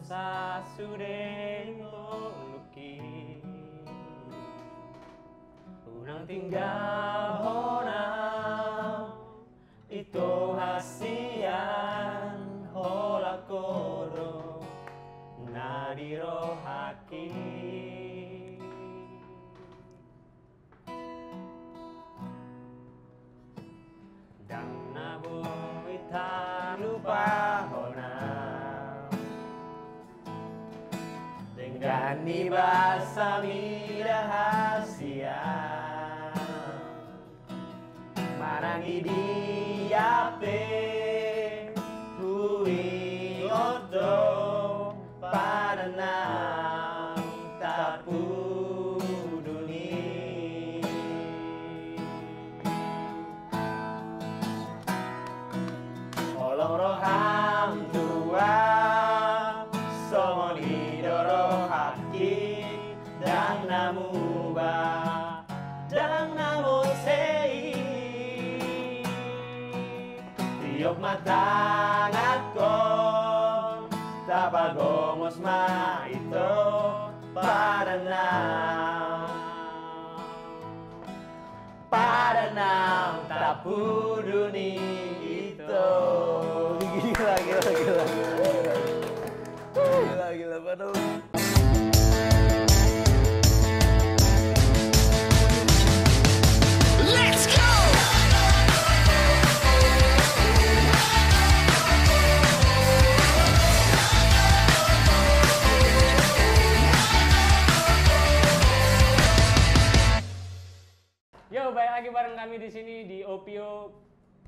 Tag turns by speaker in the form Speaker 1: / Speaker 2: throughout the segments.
Speaker 1: sasude lukis unang tinggal honam ito hasian hola kodo nadiro haki dan nabu ita lupa honam dengan nibasa rahasia marangi diape hui odo padanang tapuduni olong roham tua somoni doro haki dan namuba dan namu sei tiok matang akon tapagomos ma ito padanang tapuduni ito gila baru.
Speaker 2: Let's go!
Speaker 1: Yo, balik lagi bareng kami di sini di Opio.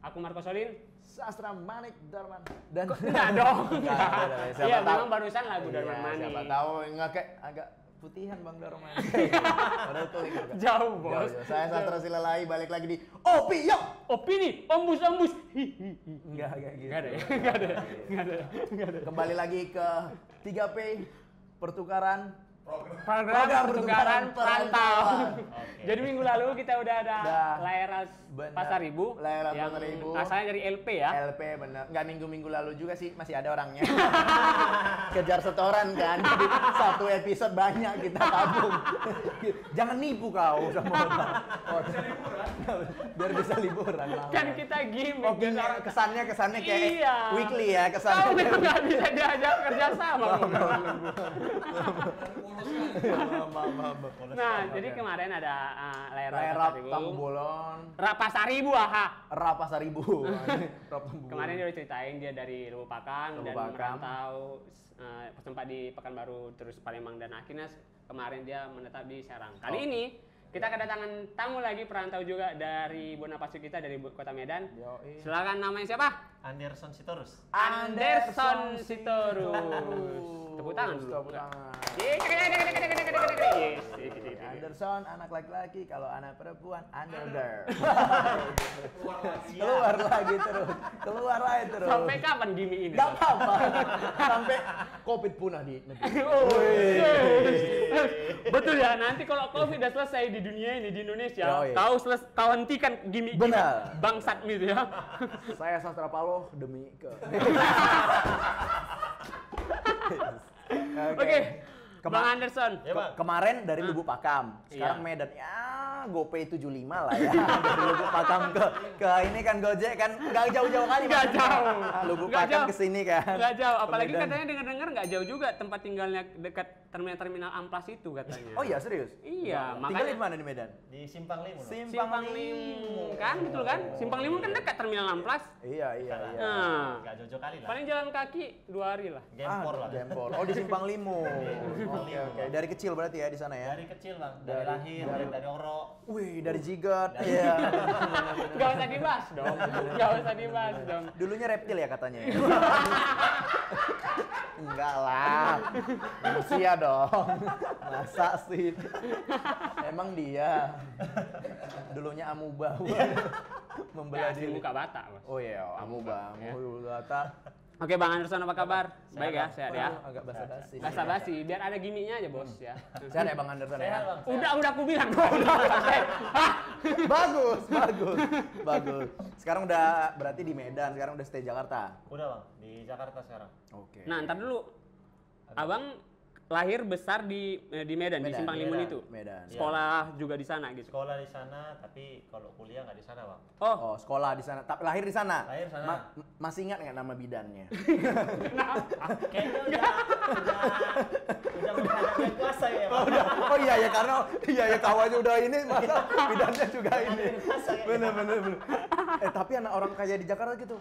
Speaker 1: Aku Marco Solin.
Speaker 3: Sastra Manik Darman dan
Speaker 1: Enggak dong. Iya,
Speaker 3: tahu.
Speaker 1: memang barusan lagu Darman Manik.
Speaker 3: Siapa tahu enggak kayak agak putihan Bang Darman. Padahal kulit juga.
Speaker 1: Jauh, Bos.
Speaker 3: Jauh. Saya Sastra Silalai balik lagi di Opio.
Speaker 1: Opini, ombus.
Speaker 3: Enggak kayak gitu.
Speaker 1: Enggak ada.
Speaker 3: Kembali lagi ke 3P pertukaran
Speaker 1: Program pertukaran perantau.
Speaker 3: Oke.
Speaker 1: Jadi minggu lalu kita udah ada layaran
Speaker 3: Benar.
Speaker 1: Pasaribu.
Speaker 3: Layaran
Speaker 1: yang
Speaker 3: Pasaribu.
Speaker 1: asalnya dari LP ya.
Speaker 3: LP bener. Nggak minggu-minggu lalu juga sih masih ada orangnya. Kejar setoran kan. Jadi satu episode banyak kita tabung. Jangan nipu kau sama orang. Oh, biar bisa liburan.
Speaker 1: Kan kita gimmick.
Speaker 3: Oke, kesannya kayak
Speaker 1: Iya.
Speaker 3: weekly ya
Speaker 1: Kau
Speaker 3: kesannya.
Speaker 1: kan nggak bisa diajak kerja sama. Nah, jadi kemarin ada layaran
Speaker 3: Lerap
Speaker 1: Pasaribu.
Speaker 3: Tamu Bolon.
Speaker 1: Pasaribu, aha.
Speaker 3: Rapasaribu.
Speaker 1: Kemarin dia udah ceritain dia dari Lubuk Pakam dan
Speaker 3: Lubuk Pakam.
Speaker 1: merantau sempat di Pekanbaru terus Palembang dan akhirnya kemarin dia menetap di Serang. Kali ini kita kedatangan tamu lagi perantau juga dari Bonaparte kita dari Kota Medan.
Speaker 3: Yoi.
Speaker 1: Silakan namanya siapa?
Speaker 4: Anderson Sitorus.
Speaker 1: Anderson Sitorus. Tepuk tangan dulu.
Speaker 3: Tepuk tangan.
Speaker 1: Yes.
Speaker 3: Anderson anak laki-laki, kalau anak perempuan under. Keluar lagi terus.
Speaker 1: Sampai kapan gimmick ini?
Speaker 3: Gak apa-apa. Sampai COVID punah di negeri.
Speaker 1: Betul ya, nanti kalau COVID udah selesai di dunia ini di Indonesia,
Speaker 3: Yoi.
Speaker 1: tahu hentikan gimmick
Speaker 3: Benar.
Speaker 1: bangsat gitu ya.
Speaker 3: Saya Sastra Paloh demi ke.
Speaker 1: Oke. Bang Anderson.
Speaker 4: Ya, Bang.
Speaker 3: Kemarin dari Lubuk Pakam, sekarang
Speaker 1: Iya.
Speaker 3: Medan. Ya, GoPay 75 lah ya. Dari Lubuk Pakam ke ini kan Gojek kan nggak jauh-jauh kali.
Speaker 1: Nggak
Speaker 3: Mas.
Speaker 1: jauh.
Speaker 3: Lubuk
Speaker 1: Nggak
Speaker 3: Pakam
Speaker 1: jauh.
Speaker 3: ke sini kan.
Speaker 1: Nggak jauh, apalagi
Speaker 3: Medan.
Speaker 1: katanya dengar-dengar nggak jauh juga tempat tinggalnya dekat terminal Amplas itu katanya.
Speaker 3: Oh iya, serius?
Speaker 1: Iya,
Speaker 3: Tinggal
Speaker 1: makanya
Speaker 3: di mana di Medan?
Speaker 4: Di Simpang Limun.
Speaker 1: Simpang Limun kan, betul kan? Simpang Limun kan dekat terminal Amplas.
Speaker 3: Iya.
Speaker 1: Nah,
Speaker 4: Gak jauh kali lah.
Speaker 1: paling jalan kaki 2 hari lah.
Speaker 4: Gempor lah.
Speaker 3: Gempor. Oh, di Simpang Limun. Oke. Dari kecil berarti ya di sana ya?
Speaker 4: Dari kecil bang, dari lahir, dari oro.
Speaker 3: Wih, dari jigot. Iya.
Speaker 1: Gak usah dibahas dong. Gak usah dibahas dong.
Speaker 3: Dulunya reptil ya katanya ya? Enggak lah. Manusia dong. Masa sih? Emang dia. Dulunya amuba. Membelah
Speaker 1: Asli
Speaker 3: diri.
Speaker 1: muka bata, Bos.
Speaker 3: Oh iya, amuba.
Speaker 1: Ya.
Speaker 3: Amuba.
Speaker 1: Oke, Bang Anderson apa kabar? Baik ya, sehat ya.
Speaker 3: Agak basa-basi.
Speaker 1: Basa-basi, biar ada gimmicknya aja, Bos ya.
Speaker 3: Sehat ya Bang Anderson ya?
Speaker 4: Sehat bang.
Speaker 1: Udah aku bilang dong. Hah?
Speaker 3: Bagus. Sekarang udah berarti di Medan, sekarang udah stay Jakarta.
Speaker 4: Udah bang, di Jakarta sekarang.
Speaker 3: Oke.
Speaker 1: Nah, ntar dulu. Abang lahir besar di Medan, di
Speaker 3: Medan,
Speaker 1: Simpang Limun
Speaker 4: Medan.
Speaker 1: itu.
Speaker 3: Medan.
Speaker 1: Sekolah juga di sana gitu.
Speaker 4: Sekolah di sana, tapi kalau kuliah nggak di sana, Bang.
Speaker 1: Oh,
Speaker 3: Oh, sekolah di sana. Tapi lahir di sana.
Speaker 4: Lahir sana.
Speaker 3: Masih ingat nggak nama bidannya?
Speaker 4: Kayaknya udah menghadapkan kuasa ya, Bang.
Speaker 3: Oh iya ya, karena iya ya kawannya udah ini, masa bidannya juga ini.
Speaker 4: Masa ya?
Speaker 3: Bener. Tapi anak orang kaya di Jakarta gitu.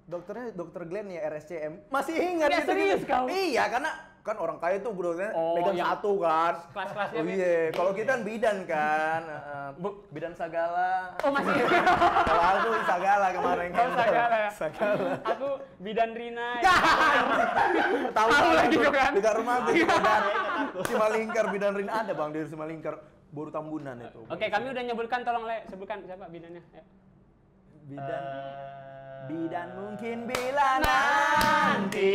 Speaker 3: Dokternya dokter Glenn ya, RSCM. Masih ingat
Speaker 1: Ya,
Speaker 3: gitu,
Speaker 1: serius kau?
Speaker 3: Iya, karena kan orang kaya tuh dokternya
Speaker 1: Oh,
Speaker 3: pegang
Speaker 1: yang
Speaker 3: satu kan.
Speaker 1: kelas-kelasnya
Speaker 3: Oh iya, kalau kita kan bidan kan. Bidan Sagala.
Speaker 1: oh masih.
Speaker 3: Kalau aku Sagala kemarin kan.
Speaker 1: Oh, Sagala ya.
Speaker 3: Sagala.
Speaker 1: Aku bidan Rina.
Speaker 3: Tahu
Speaker 1: lagi tuh kan?
Speaker 3: Dekat rumah aku di Medan. Simalingkar, bidan Rin ada Bang di Simalingkar. Boru Tambunan itu.
Speaker 1: Oke, kami udah nyebutkan, tolong sebutkan siapa bidannya. Ya.
Speaker 3: Bidan bidan mungkin bila nanti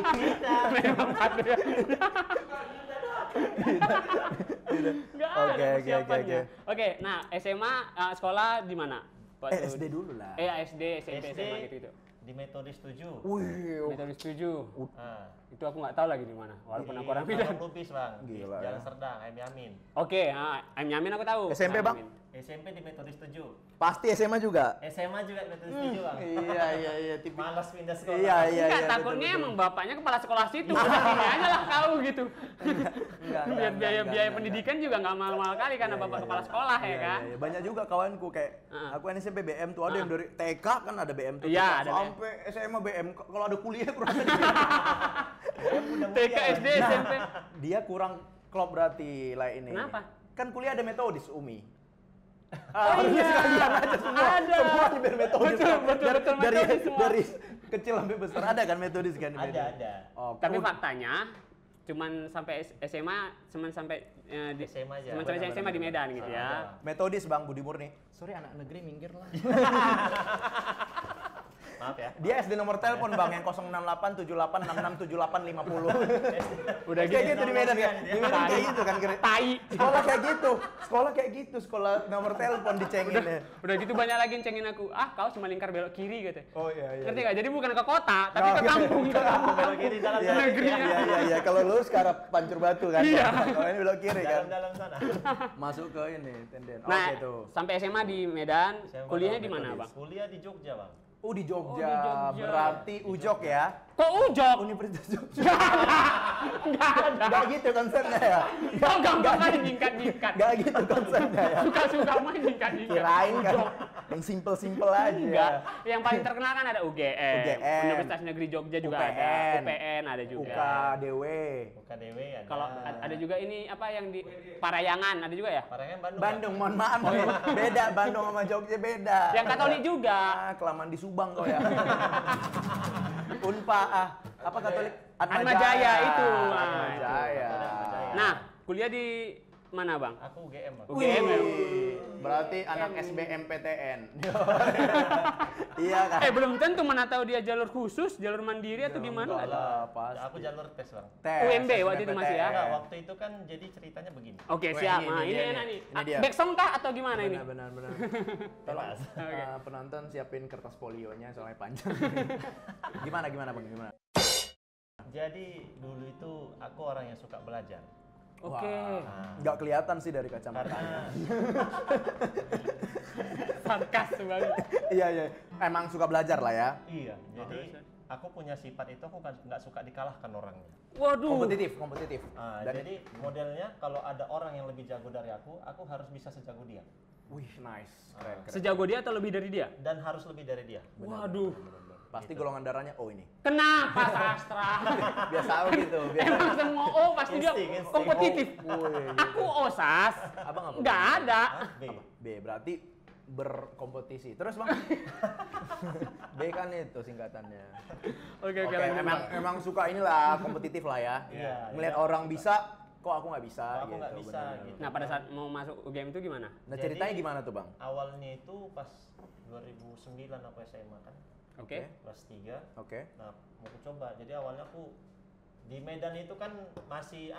Speaker 3: kita
Speaker 1: Memang ada. Nggak ada
Speaker 3: Oke.
Speaker 1: persiapannya. Oke, nah SMA sekolah di mana?
Speaker 3: SD dulu lah.
Speaker 1: SD, SMP,
Speaker 4: SD
Speaker 1: SMA gitu.
Speaker 4: di Metodis 7.
Speaker 3: Wih,
Speaker 1: Metode setuju.
Speaker 4: Nah,
Speaker 1: Itu aku nggak tahu lagi di mana, walaupun aku orang
Speaker 4: di
Speaker 1: bidan.
Speaker 4: Pondok Lubis, Bang.
Speaker 3: Gila,
Speaker 4: Di Jalan
Speaker 3: ya.
Speaker 4: Serdang, Yamin.
Speaker 1: Oke, Aim Yamin aku tahu.
Speaker 3: SMP,
Speaker 1: Aim
Speaker 3: Bang?
Speaker 1: Yamin.
Speaker 4: SMP di Metodis 7.
Speaker 3: pasti SMA juga.
Speaker 4: SMA juga di Metodis 7, Bang.
Speaker 3: Iya, tipis.
Speaker 4: Malas pindah sekolah.
Speaker 3: Iya.
Speaker 1: Enggak, takutnya
Speaker 3: betul.
Speaker 1: emang bapaknya kepala sekolah situ. Udah sini aja lah kau gitu. Biar biaya pendidikan juga nggak mahal-mahal kali karena bapak kepala sekolah ya kan.
Speaker 3: Iya. Banyak juga kawanku kayak aku kan SMP BM tuh ada yang dari TK kan ada BM tuh.
Speaker 1: Iya,
Speaker 3: TK,
Speaker 1: ada
Speaker 3: sampai SMA BM. Kalau ada kuliah kurang sedikit.
Speaker 1: TK, SD, SMP.
Speaker 3: Dia kurang klop berarti lah ini.
Speaker 1: Kenapa?
Speaker 3: Kan kuliah ada metodis Umi.
Speaker 1: Oh iya,
Speaker 3: sekalian aja semua.
Speaker 1: ada.
Speaker 3: Semuanya biar metodis.
Speaker 1: Betul,
Speaker 3: dari,
Speaker 1: metodis semua.
Speaker 3: dari kecil sampai besar ada kan metodis kan?
Speaker 4: Ada.
Speaker 3: Oh,
Speaker 1: Tapi faktanya cuman sampai SMA, cuman sampai di
Speaker 4: SMA aja.
Speaker 1: Cuman sampai SMA di Medan gitu ya.
Speaker 3: metodis Bang Budi Murni. Sorry anak negeri minggir lah.
Speaker 4: Maaf ya.
Speaker 3: Dia SD nomor telepon Bang yang 06878667850.
Speaker 1: Udah
Speaker 3: kayak
Speaker 1: gitu.
Speaker 3: gitu di Medan kan. Di Medan kayak gitu kan kira.
Speaker 1: Tai.
Speaker 3: Sekolah kayak gitu. Sekolah kayak gitu, sekolah nomor telepon dicengin ya.
Speaker 1: Udah gitu banyak lagi yang cengin aku. Ah, kau cuma lingkar belok kiri gitu.
Speaker 3: Oh iya.
Speaker 1: Ngerti nggak? Jadi bukan ke kota, tapi
Speaker 3: Oh,
Speaker 1: ke
Speaker 3: iya.
Speaker 1: kampung. Ke kampung.
Speaker 4: Belok kiri dalam
Speaker 3: Iya,
Speaker 1: negeri.
Speaker 3: iya. Kalau lurus ke arah Pancur Batu kan.
Speaker 1: Iya.
Speaker 3: Kalau ini belok kiri kan.
Speaker 4: dalam sana.
Speaker 3: Masuk ke ini tenden.
Speaker 1: Nah,
Speaker 3: Oke tuh.
Speaker 1: sampai SMA di Medan,
Speaker 4: SMA
Speaker 1: kuliahnya di
Speaker 3: metodis.
Speaker 1: mana, Bang?
Speaker 4: Kuliah di Jogja, Bang.
Speaker 3: Oh di Jogja.
Speaker 1: Oh, di Jogja.
Speaker 3: Berarti Ujok ya.
Speaker 1: Kok ujok?
Speaker 3: Universitas Jogja.
Speaker 1: Enggak ada.
Speaker 3: Gak gitu konsepnya ya.
Speaker 1: Kau gampang kali nyingkat-nyingkat.
Speaker 3: Gak gitu konsepnya ya.
Speaker 1: Suka-suka mah nyingkat-nyingkat.
Speaker 3: Kirain kan
Speaker 1: Ujok.
Speaker 3: yang simple-simple aja.
Speaker 1: Enggak. Yang paling terkenal kan ada UGM.
Speaker 3: UGM.
Speaker 1: Universitas Negeri Jogja juga ada.
Speaker 3: UPN.
Speaker 1: UPN ada juga.
Speaker 3: UKDW.
Speaker 4: UKDW ada.
Speaker 1: Kalau ada juga ini apa yang di Parayangan ada juga ya?
Speaker 4: Parayangan Bandung.
Speaker 3: Bandung, mohon maaf nih. Beda Bandung sama Jogja beda.
Speaker 1: Yang Katolik juga.
Speaker 3: Ah, kelamaan di Subang kau ya. Unpa apa Katolik?
Speaker 1: Atma Jaya itu.
Speaker 3: Atma Jaya.
Speaker 1: Nah, kuliah di mana, Bang?
Speaker 4: Aku UGM, Bang.
Speaker 1: UGM ya?
Speaker 3: Berarti anak SBMPTN. Iya kan?
Speaker 1: Belum tentu, mana tahu dia jalur khusus, jalur mandiri atau gimana?
Speaker 3: Enggak lah, pasti.
Speaker 4: Aku jalur tes, Bang.
Speaker 3: Tes,
Speaker 1: UMB waktu itu masih ya?
Speaker 4: Enggak, waktu itu kan jadi ceritanya begini.
Speaker 1: Oke,
Speaker 3: Wah,
Speaker 1: siap.
Speaker 3: ini
Speaker 1: Nah, ini
Speaker 3: dia
Speaker 1: enak
Speaker 3: nih.
Speaker 1: nih.
Speaker 3: Ini dia.
Speaker 1: Back song kah atau gimana ini?
Speaker 3: Benar. Tolong
Speaker 1: Oke.
Speaker 3: penonton siapin kertas folionya soalnya panjang. Gimana Bang? Gimana?
Speaker 4: Jadi dulu itu aku orang yang suka belajar.
Speaker 1: Oke.
Speaker 4: Nah,
Speaker 3: Nggak kelihatan sih dari kacamatanya.
Speaker 4: karena
Speaker 1: Sarkas banget.
Speaker 3: Iya. Emang suka belajar lah ya.
Speaker 4: iya, jadi aku punya sifat itu aku kan nggak suka dikalahkan orangnya.
Speaker 1: Waduh.
Speaker 3: Kompetitif.
Speaker 4: Nah,
Speaker 3: Dan-
Speaker 4: jadi modelnya kalau ada orang yang lebih jago dari aku harus bisa sejago dia
Speaker 3: Wih, nice. Keren.
Speaker 1: Sejago dia atau lebih dari dia?
Speaker 4: dan harus lebih dari dia.
Speaker 1: Waduh.
Speaker 3: Pasti golongan darahnya O ini.
Speaker 1: Kenapa sastra?
Speaker 3: Biasa gitu.
Speaker 1: Emang semua O pasti dia
Speaker 4: Insting.
Speaker 1: kompetitif.
Speaker 3: Wih.
Speaker 1: Aku OSAS.
Speaker 3: Abang apa?
Speaker 1: Nggak ada.
Speaker 4: Ah, B.
Speaker 3: B berarti berkompetisi. Terus Bang. B kan itu singkatannya.
Speaker 1: Oke,
Speaker 3: Oke,
Speaker 1: lanjut, Bang.
Speaker 3: emang suka inilah kompetitif lah ya.
Speaker 4: Iya,
Speaker 3: Ngeliat
Speaker 4: iya.
Speaker 3: orang bisa, kok aku nggak bisa.
Speaker 4: Kok aku nggak bisa,
Speaker 3: bener.
Speaker 4: gitu.
Speaker 1: Nah, pada saat mau masuk UGM itu gimana?
Speaker 3: Nah
Speaker 4: Jadi-
Speaker 3: ceritanya gimana tuh Bang?
Speaker 4: Awalnya itu pas 2009 aku SMA kan,
Speaker 1: Oke.
Speaker 4: kelas 3.
Speaker 3: Oke.
Speaker 4: Nah, mau aku coba. Jadi awalnya aku di Medan itu kan masih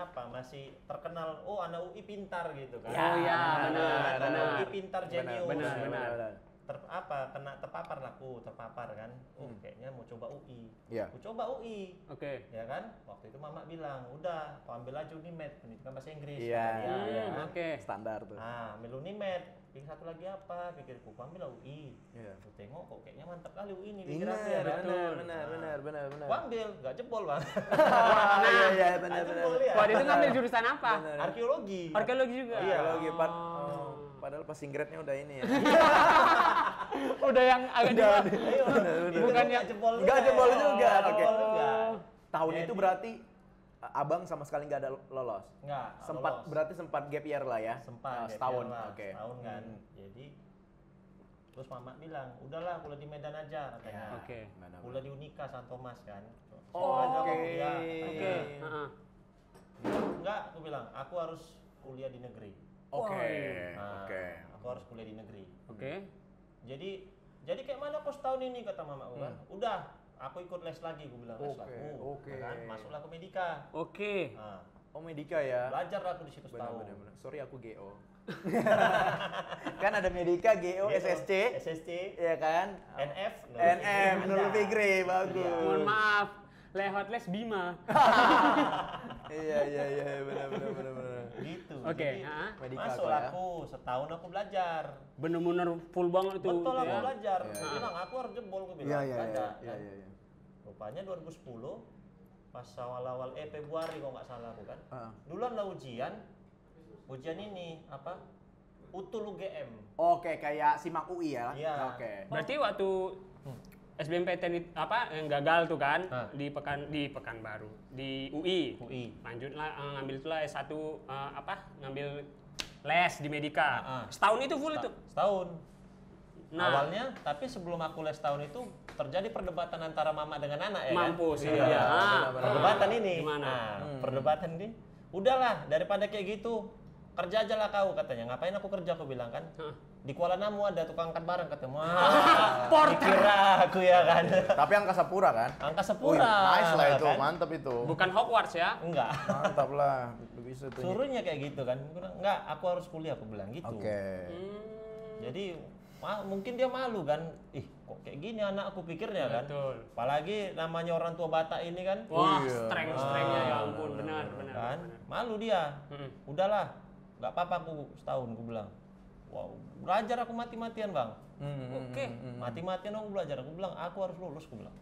Speaker 4: terkenal, oh anak UI pintar gitu kan.
Speaker 1: Oh iya,
Speaker 3: benar,
Speaker 1: benar.
Speaker 4: Anak UI pintar jenius.
Speaker 1: benar.
Speaker 4: kena terpapar kan. Kayaknya mau coba UI.
Speaker 3: Iya.
Speaker 4: Aku coba UI.
Speaker 1: Oke.
Speaker 4: Ya kan? Waktu itu mama bilang, "Udah, kau ambil aja Unimed, pendidikan bahasa Inggris."
Speaker 3: Iya.
Speaker 4: kata dia, kan?
Speaker 1: Oke.
Speaker 3: Standar tuh.
Speaker 4: Ah, ambil Unimed. Pikir satu lagi apa? Pikirku, "Aku ambil UI."
Speaker 3: Iya.
Speaker 4: Aku tengok kok kayaknya mantap kali UI ini pikir
Speaker 3: Benar,
Speaker 4: aku ya kan.
Speaker 3: benar.
Speaker 4: Aku ambil, nggak jebol bang.
Speaker 3: Iya, benar.
Speaker 4: Nggak jebol ya.
Speaker 1: Waktu itu ngambil jurusan apa?
Speaker 4: Arkeologi.
Speaker 1: Arkeologi juga.
Speaker 4: Iya.
Speaker 3: Arkeologi, padahal pas inggretnya udah ini ya.
Speaker 1: Udah yang agak
Speaker 3: Udah,
Speaker 1: di
Speaker 4: Ayo,
Speaker 1: Bukan
Speaker 4: nggak jebol.
Speaker 3: Nggak jebol juga,
Speaker 4: Nggak
Speaker 3: oke.
Speaker 4: jebol juga.
Speaker 3: Tahun
Speaker 4: Jadi-
Speaker 3: itu berarti abang sama sekali nggak ada lolos.
Speaker 4: Nggak. lolos.
Speaker 3: Berarti sempat gap year lah ya.
Speaker 4: Sempat
Speaker 3: setahun.
Speaker 4: lah,
Speaker 3: Oke.
Speaker 4: setahun kan. Jadi terus mama bilang, udahlah kuliah di Medan aja katanya.
Speaker 1: Oke.
Speaker 4: Kuliah di Unika San Thomas kan.
Speaker 3: Oh,
Speaker 4: Aja,
Speaker 3: oke.
Speaker 4: ya,
Speaker 1: Oke. Heeh.
Speaker 4: Enggak, aku bilang, aku harus kuliah di negeri.
Speaker 3: Oke.
Speaker 4: Nah,
Speaker 3: Oke.
Speaker 4: Aku harus kuliah di negeri.
Speaker 1: Oke.
Speaker 4: Jadi kayak mana kok setahun ini kata mama aku kan. Udah, aku ikut les lagi, aku bilang les
Speaker 3: Oke,
Speaker 4: aku.
Speaker 3: oke.
Speaker 4: Kan? Masuklah ke Medika.
Speaker 1: Oke.
Speaker 4: Nah,
Speaker 3: Oh, Medika ya.
Speaker 4: belajar aku di situ setahun.
Speaker 3: Benar. Sorry aku GO. Kan ada Medika, GO, SSC.
Speaker 4: SSC,
Speaker 3: Iya kan?
Speaker 4: NF,
Speaker 3: NM, Nurul
Speaker 4: Ada.
Speaker 3: Fikri, bagus.
Speaker 1: Mohon maaf. Lewat les Bima.
Speaker 3: Iya, benar.
Speaker 4: Gitu.
Speaker 1: Oke,
Speaker 4: Jadi,
Speaker 1: ha?
Speaker 3: Medika
Speaker 4: masuk
Speaker 3: aku ya.
Speaker 4: aku, setahun aku belajar.
Speaker 1: Bener-bener full banget tuh.
Speaker 4: Betul aku
Speaker 1: ya.
Speaker 4: belajar.
Speaker 3: Iya,
Speaker 4: Aku
Speaker 3: iya.
Speaker 4: bilang aku harus jebol, aku bilang.
Speaker 3: Iya.
Speaker 4: Ada, kan? Rupanya 2010 pas awal-awal Februari kalau nggak salah aku kan. Duluan lah ujian ini apa? Utul UGM.
Speaker 3: Oke, kayak simak UI ya?
Speaker 4: Iya.
Speaker 3: Oke.
Speaker 1: Berarti waktu SBMPTN yang gagal tuh kan
Speaker 4: Hah.
Speaker 1: di Pekanbaru, di UI. Lanjutlah ngambil itulah S1 ngambil les di Medika. Setahun itu full itu.
Speaker 4: Setahun.
Speaker 1: Nah.
Speaker 4: Awalnya, tapi sebelum aku les tahun itu terjadi perdebatan antara mama dengan anak ya
Speaker 1: Mampus,
Speaker 4: kan?
Speaker 1: iya.
Speaker 3: benar.
Speaker 4: Perdebatan ini.
Speaker 1: Gimana?
Speaker 4: Nah, perdebatan ini. Udahlah, daripada kayak gitu, kerja aja lah kau katanya. Ngapain aku kerja, aku bilang kan.
Speaker 1: Hah.
Speaker 4: Di Kuala Namu ada tukang angkat barang katanya. Wah,
Speaker 1: Porter.
Speaker 4: dikira aku ya kan.
Speaker 3: Tapi angkasa pura kan?
Speaker 4: Angkasa
Speaker 3: Wih,
Speaker 4: Pura.
Speaker 3: nice lah itu,
Speaker 4: kan?
Speaker 3: mantep itu.
Speaker 1: Bukan Hogwarts ya.
Speaker 4: Enggak.
Speaker 3: Mantap lah, bisa tuh.
Speaker 4: Suruhnya kayak gitu kan. Aku bilang, enggak, aku harus kuliah, aku bilang gitu.
Speaker 3: Oke.
Speaker 4: Jadi mungkin dia malu kan, kok kayak gini anak aku pikirnya kan.
Speaker 1: Betul.
Speaker 4: Apalagi namanya orang tua Batak ini kan.
Speaker 1: Wah,
Speaker 3: Iya.
Speaker 1: strength-strengthnya ya ampun, benar.
Speaker 4: Kan, malu dia.
Speaker 1: Mm-mm.
Speaker 4: Udahlah, nggak apa-apa aku setahun, aku bilang. Wow, belajar aku mati-matian bang.
Speaker 1: Oke.
Speaker 4: Mati-matian aku belajar, aku bilang aku harus lulus, aku bilang.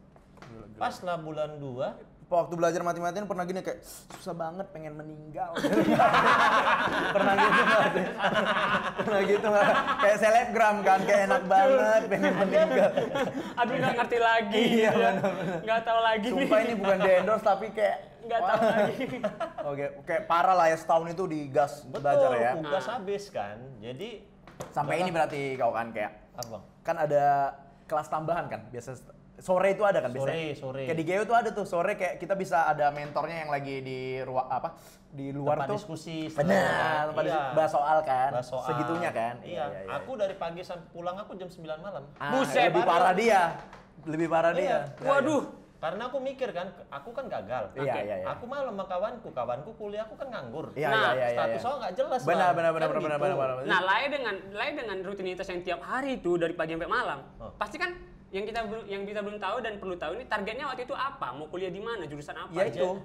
Speaker 4: Pas lah bulan 2,
Speaker 3: Waktu belajar mati-matian pernah gini kayak susah banget pengen meninggal. Pernah gitu nggak sih? Pernah gitu nggak? Kayak selebgram kan, kayak enak banget pengen meninggal.
Speaker 1: Aduh nggak ngerti lagi.
Speaker 3: Iya,
Speaker 1: ya.
Speaker 3: benar-benar.
Speaker 1: Nggak tahu lagi.
Speaker 3: Sumpah ini bukan di endorse tapi kayak
Speaker 1: Nggak tahu lagi.
Speaker 3: Oke, kayak parah lah ya setahun itu digas belajar ya.
Speaker 4: tugas habis kan. Jadi
Speaker 3: Sampai ini berarti kau kan kayak
Speaker 4: apa bang?
Speaker 3: kan ada kelas tambahan kan biasa sore itu ada kan biasanya.
Speaker 4: Sore.
Speaker 3: Kayak di GU tuh ada tuh sore kayak kita bisa ada mentornya yang lagi di di luar
Speaker 4: Tempat
Speaker 3: tuh.
Speaker 4: diskusi.
Speaker 3: Benar, tempat
Speaker 4: Iya.
Speaker 3: diskusi, bahas soal kan.
Speaker 4: Bahas soal.
Speaker 3: Segitunya kan.
Speaker 4: Iya. Aku dari pagi sampai pulang aku jam 9 malam.
Speaker 1: Buset,
Speaker 3: lebih parah dia. Lebih parah dia.
Speaker 4: Iya.
Speaker 1: Waduh.
Speaker 4: Karena aku mikir kan, aku kan gagal.
Speaker 3: Iya,
Speaker 4: Oke,
Speaker 3: iya, iya.
Speaker 4: Aku malam sama kawanku kuliah aku kan nganggur.
Speaker 3: Iya,
Speaker 1: Nah,
Speaker 3: iya, iya,
Speaker 4: Status
Speaker 3: iya.
Speaker 4: aku nggak jelas.
Speaker 3: Benar,
Speaker 4: Bang.
Speaker 3: benar,
Speaker 4: Kan
Speaker 3: benar,
Speaker 4: gitu.
Speaker 3: benar.
Speaker 1: Nah, lain dengan rutinitas yang tiap hari itu dari pagi sampai malam. Pasti kan yang kita belum tahu dan perlu tahu ini targetnya waktu itu apa? Mau kuliah di mana? Jurusan apa?
Speaker 3: Ya itu